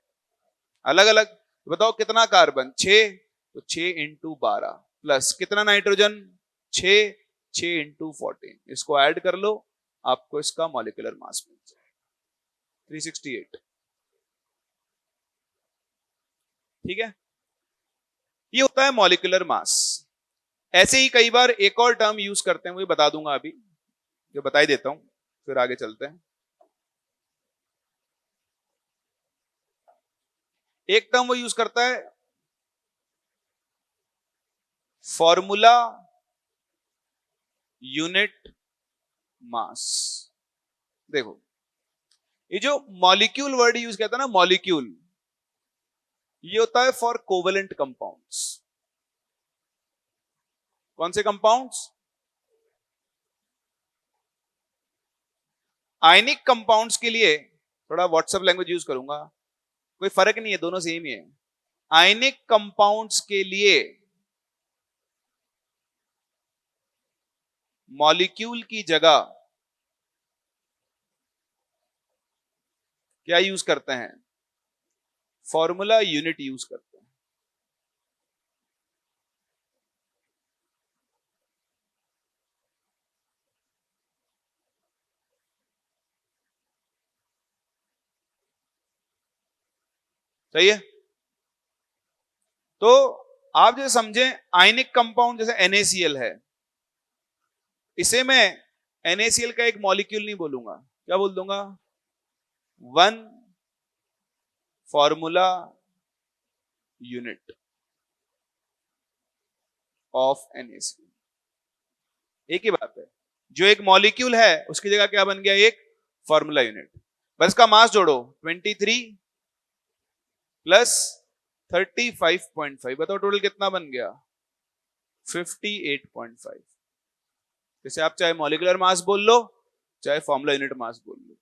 अलग अलग। बताओ कितना कार्बन? 6, तो 6 इंटू 12 प्लस कितना नाइट्रोजन? 6, 6 इंटू 14। इसको ऐड कर लो, आपको इसका मॉलिक्यूलर मास मिल जाएगा 368। ठीक है, ये होता है मॉलिक्यूलर मास। ऐसे ही कई बार एक और टर्म यूज करते हैं, वो बता दूंगा अभी, जो बता ही देता हूं, फिर आगे चलते हैं। एक टर्म वो यूज करता है फॉर्मूला यूनिट मास। देखो ये जो मॉलिक्यूल वर्ड यूज करता है ना, मॉलिक्यूल, ये होता है फॉर कोवेलेंट कंपाउंड्स। कौन से कंपाउंड्स? आयनिक कंपाउंड्स के लिए थोड़ा व्हाट्सएप लैंग्वेज यूज करूंगा, कोई फर्क नहीं है, दोनों सेम ही है। आयनिक कंपाउंड्स के लिए मॉलिक्यूल की जगह क्या यूज करते हैं? फॉर्मूला यूनिट यूज करते हैं। सही है? तो आप जैसे समझे, आयनिक कंपाउंड जैसे NaCl है, इसे मैं NaCl का एक मॉलिक्यूल नहीं बोलूंगा, क्या बोल दूंगा? 1 फॉर्मूला यूनिट ऑफ NaCl। एक ही बात है, जो एक मॉलिक्यूल है उसकी जगह क्या बन गया, एक फॉर्मूला यूनिट। बस इसका मास जोड़ो, 23 प्लस 35.5, बताओ टोटल कितना बन गया, 58.5। जैसे आप चाहे मॉलिक्यूलर मास बोल लो चाहे फॉर्मूला यूनिट मास बोल लो,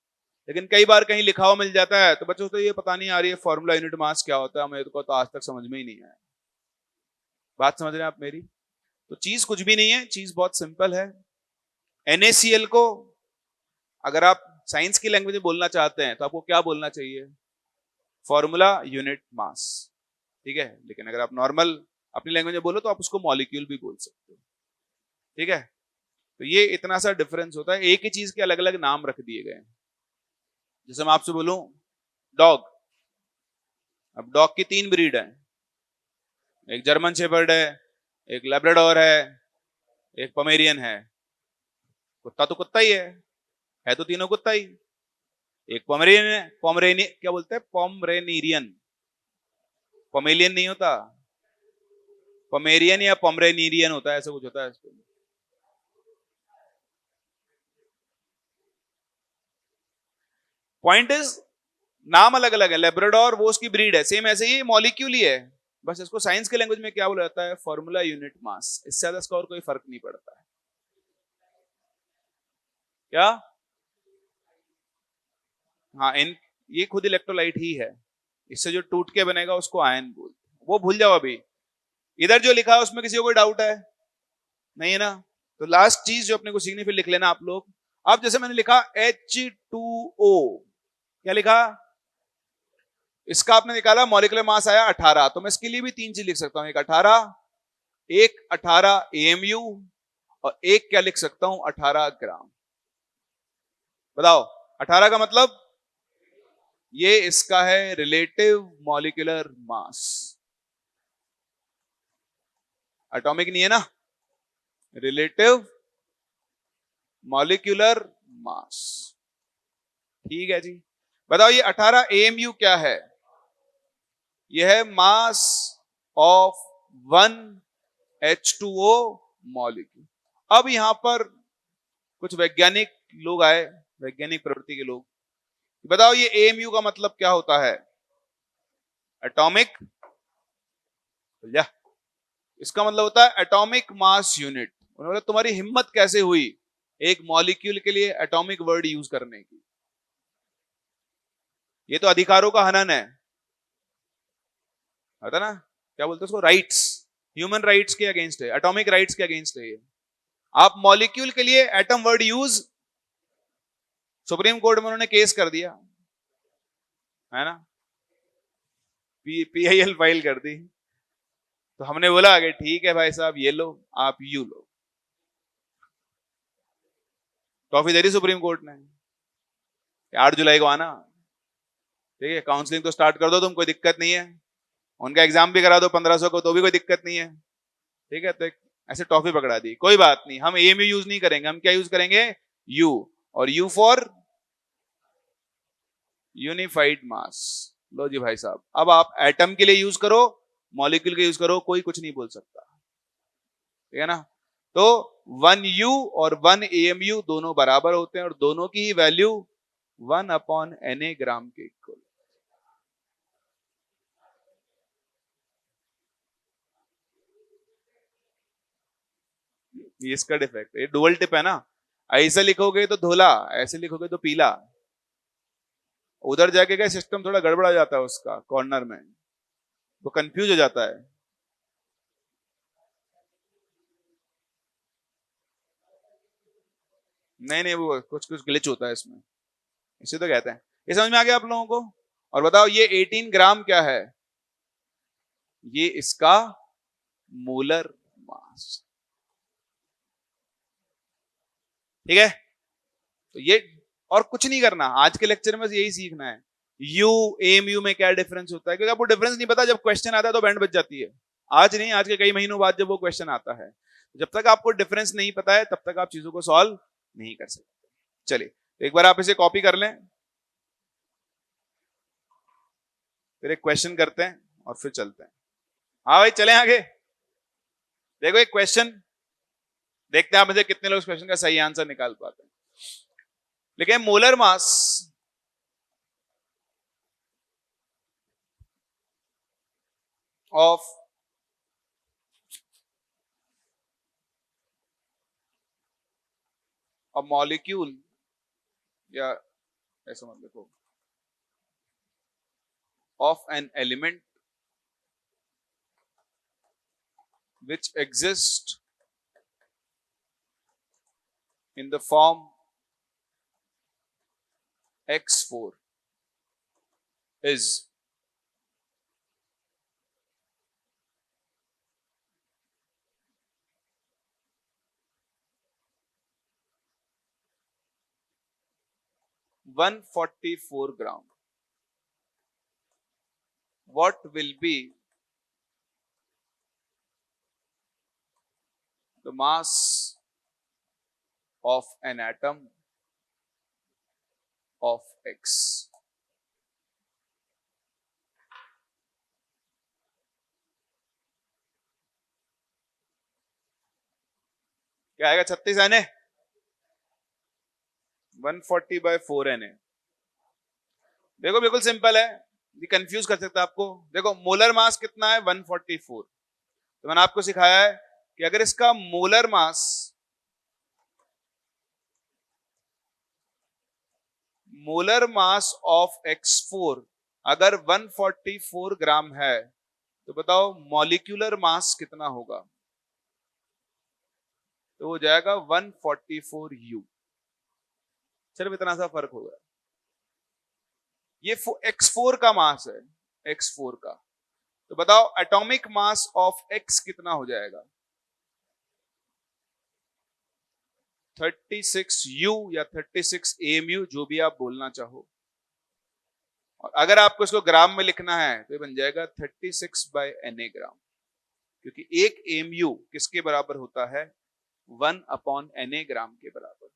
लेकिन कई बार कहीं लिखा हुआ मिल जाता है तो बच्चों को ये पता नहीं आ रही है फॉर्मूला यूनिट मास क्या होता है, मेरे को तो आज तक समझ में ही नहीं आया। बात समझ रहे हैं आप मेरी? तो चीज कुछ भी नहीं है, चीज बहुत सिंपल है। NaCl को अगर आप साइंस की लैंग्वेज में बोलना चाहते हैं तो आपको क्या बोलना चाहिए, फॉर्मूला यूनिट मास, ठीक है। लेकिन अगर आप नॉर्मल अपनी लैंग्वेज में बोलो तो आप उसको मॉलिक्यूल भी बोल सकते हो, ठीक है। तो ये इतना सा डिफरेंस होता है, एक ही चीज के अलग अलग नाम रख दिए गए हैं। जैसे मैं आपसे बोलूं डॉग, अब डॉग की 3 ब्रीड है, एक जर्मन शेपर्ड है, एक लैब्राडोर है, एक पोमेरियन है। कुत्ता तो कुत्ता ही है तो तीनों कुत्ता ही। एक पोमेरियन है, पोमरेनी क्या बोलते हैं, पोमरेनीरियन, पोमेलियन नहीं होता, पोमेरियन या पोमरेनीरियन होता है, ऐसा कुछ होता है इसको। पॉइंट इज नाम अलग अलग है, लेब्राडोर वो उसकी ब्रीड है, सेम ऐसे ही मॉलिक्यूल ही है, बस इसको साइंस के लैंग्वेज में क्या बोला जाता है, फॉर्मूला यूनिट मास। इससे ज्यादा इसका और कोई फर्क नहीं पड़ता है। क्या? हाँ, इन ये खुद इलेक्ट्रोलाइट ही है, इससे जो टूट के बनेगा उसको आयन बोलते हैं। वो भूल जाओ, अभी इधर जो लिखा है उसमें किसी को कोई डाउट है? नहीं है ना? तो लास्ट चीज जो अपने को सीखनी, फिर लिख लेना आप लोग। अब जैसे मैंने लिखा H2O, क्या लिखा, इसका आपने निकाला मॉलिक्यूलर मास आया 18, तो मैं इसके लिए भी 3 चीज लिख सकता हूं, एक 18 AMU और एक क्या लिख सकता हूं, 18 ग्राम। बताओ 18 का मतलब, ये इसका है रिलेटिव मॉलिक्यूलर मास, एटॉमिक नहीं है ना, रिलेटिव मॉलिक्यूलर मास, ठीक है जी। बताओ ये 18 AMU क्या है, यह है मास ऑफ 1 H2O मॉलिक्यूल। अब यहां पर कुछ वैज्ञानिक लोग आए, वैज्ञानिक प्रवृत्ति के लोग, बताओ ये AMU का मतलब क्या होता है, एटॉमिक, इसका मतलब होता है एटॉमिक मास यूनिट। उन्होंने बोला तुम्हारी हिम्मत कैसे हुई एक मॉलिक्यूल के लिए एटॉमिक वर्ड यूज करने की, ये तो अधिकारों का हनन है, आता ना, क्या बोलते हैं उसको, राइट्स, ह्यूमन राइट्स के अगेंस्ट है, एटॉमिक राइट्स के अगेंस्ट है ये। आप मॉलिक्यूल के लिए atom word use, supreme court में उन्होंने केस कर दिया है ना, PIL फाइल कर दी, तो हमने बोला कि ठीक है भाई साहब, ये लो, आप you low, toffee they the supreme court ने, 8 जुलाई को आना, ठीक है, काउंसलिंग तो स्टार्ट कर दो तुम, कोई दिक्कत नहीं है, उनका एग्जाम भी करा दो 1500 को, तो भी कोई दिक्कत नहीं है, ठीक है। तो ऐसे टॉफी पकड़ा दी, कोई बात नहीं, हम AMU यूज नहीं करेंगे, हम क्या यूज करेंगे, यू, और यू फॉर यूनिफाइड मास। लो जी भाई साहब, अब आप एटम के लिए यूज करो, मॉलिक्यूल के यूज करो, कोई कुछ नहीं बोल सकता, ठीक है ना। तो 1U और 1 AMU दोनों बराबर होते हैं और दोनों की ही वैल्यू 1/Na ग्राम के इक्वल। ये इसका डिफेक्ट, ये डुअल टिप है ना, ऐसे लिखोगे तो धोला, ऐसे लिखोगे तो पीला, उधर जाके क्या सिस्टम थोड़ा गड़बड़ा जाता है उसका कॉर्नर में, वो कंफ्यूज हो जाता है। नहीं नहीं, वो कुछ कुछ ग्लिच होता है इसमें, इसे तो कहते हैं। ये समझ में आ गया आप लोगों को? और बताओ ये 18 ग्राम क्या है, ये इसका मोलर मास, ठीक है। तो ये, और कुछ नहीं करना आज के लेक्चर में, यही सीखना है यू AMU में क्या डिफरेंस होता है, क्योंकि आपको डिफरेंस नहीं पता, जब क्वेश्चन आता है तो बैंड बज जाती है। आज नहीं, आज के कई महीनों बाद जब वो क्वेश्चन आता है, जब तक आपको डिफरेंस नहीं पता है तब तक आप चीजों को सॉल्व नहीं कर सकते। चलिए, तो एक बार आप इसे कॉपी कर लें, फिर एक क्वेश्चन करते हैं और फिर चलते हैं। हाँ भाई चलें आगे। देखो एक क्वेश्चन, देखते हैं आप मुझे कितने लोग इस क्वेश्चन का सही आंसर निकाल पाते हैं। लेकिन molar mass of a molecule, या ऐसा मत लिखो, of an element which exists in the form x4 is (144 gram). What will be the mass of an atom of X? क्या आएगा? 36 Na, 140/4 Na। देखो बिल्कुल सिंपल है, ये कंफ्यूज कर सकता है आपको। देखो मोलर मास कितना है? 144। तो मैंने आपको सिखाया है कि अगर इसका मोलर मास ऑफ X4 अगर 144 ग्राम है, तो बताओ मॉलिक्यूलर मास कितना होगा? तो हो जाएगा 144U। सिर्फ इतना सा फर्क होगा। ये X4 का मास है, X4 का। तो बताओ एटॉमिक मास ऑफ X कितना हो जाएगा? 36U या 36 AMU, जो भी आप बोलना चाहो। और अगर आपको इसको ग्राम में लिखना है तो ये बन जाएगा 36/Na ग्राम, क्योंकि एक AMU किसके बराबर होता है? 1/Na ग्राम के बराबर।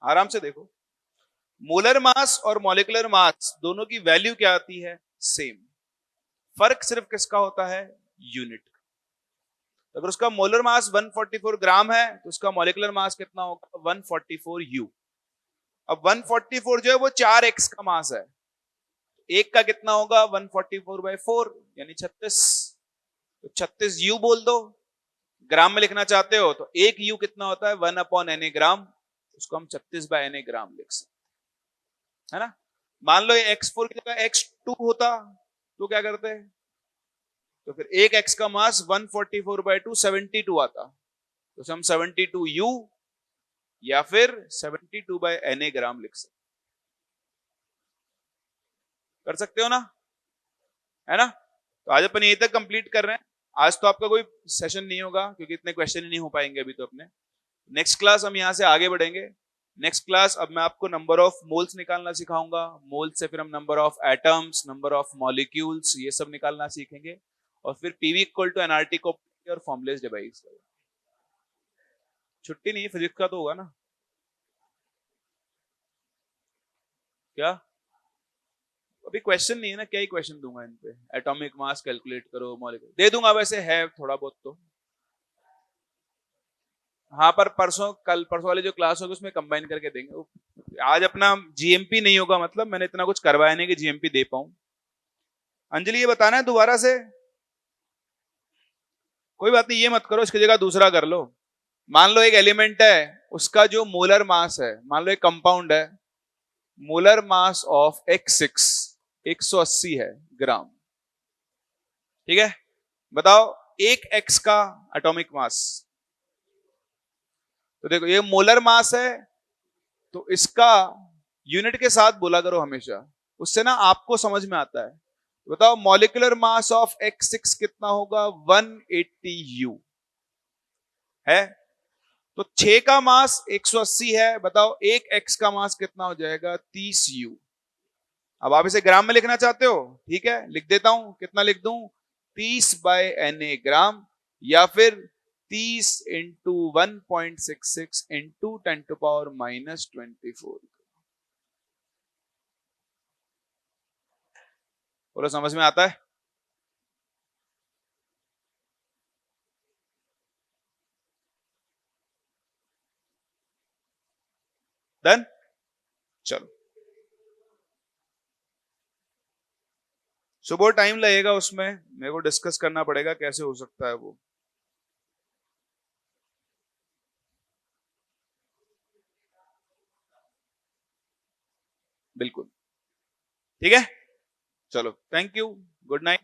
आराम से देखो, मोलर मास और मॉलिक्यूलर मास दोनों की वैल्यू क्या आती है? सेम। फर्क सिर्फ किसका होता है? यूनिट। अगर उसका मोलर मास 144 ग्राम है तो उसका मॉलिक्यूलर मास कितना होगा? 144U। अब 144 जो है वो 4x का मास है, एक का कितना होगा? 144/4 यानी 36। तो 36U बोल दो। ग्राम में लिखना चाहते हो तो एक U कितना होता है? 1/Na ग्राम। उसको हम 36/Na ग्राम लिख सकते है ना। मान लो ये X4 की जगह X2 होता तो क्या करते? तो फिर एक x का मास 144/2 72 आता, तो हम 72U या फिर 72/Na ग्राम लिख सकते, कर सकते हो ना, है ना। तो आज अपन यहीं तक कंप्लीट कर रहे हैं। आज तो आपका कोई सेशन नहीं होगा क्योंकि इतने क्वेश्चन ही नहीं हो पाएंगे अभी तो अपने। नेक्स्ट क्लास हम यहां से आगे बढ़ेंगे। नेक्स्ट क्लास अब मैं आपको नंबर ऑफ मोल्स निकालना सिखाऊंगा। मोल्स से फिर हम number of atoms, number of molecules, ये सब निकालना सीखेंगे। और फिर पीवी इक्वल टू एनआरटी को और फॉर्मुलेस डिवाइस। छुट्टी नहीं, फिजिक्स का तो होगा ना। क्या अभी क्वेश्चन नहीं है ना, क्या ही क्वेश्चन दूंगा इन पे? एटॉमिक मास कैलकुलेट करो, मॉलिक्यूल दे दूंगा, वैसे है थोड़ा बहुत तो। हाँ पर परसों वाली जो क्लास होगी उसमें कंबाइन करके देंगे। आज अपना जीएमपी नहीं होगा, मतलब मैंने इतना कुछ करवाया नहीं कि जीएमपी दे पाऊं। अंजलि ये बताना है दोबारा से, कोई बात नहीं, ये मत करो, इसकी जगह दूसरा कर लो। मान लो एक एलिमेंट है, उसका जो मोलर मास है, मान लो एक कंपाउंड है, मोलर मास ऑफ X6 180 है ग्राम। ठीक है, बताओ एक X का एटॉमिक मास। तो देखो ये मोलर मास है, तो इसका यूनिट के साथ बोला करो हमेशा, उससे ना आपको समझ में आता है। बताओ मॉलिक्यूलर मास ऑफ X6 कितना होगा? 180U है। तो 6 का मास 180 है, बताओ एक X का मास कितना हो जाएगा? 30U। अब आप इसे ग्राम में लिखना चाहते हो, ठीक है, लिख देता हूं। कितना लिख दूं? 30/Na ग्राम, या फिर 30 इंटू 1.66 इंटू 10⁻⁻24। बोलो समझ में आता है? डन? चलो, सुबह टाइम लगेगा उसमें, मेरे को डिस्कस करना पड़ेगा कैसे हो सकता है वो। बिल्कुल। ठीक है, चलो, थैंक यू, गुड नाइट।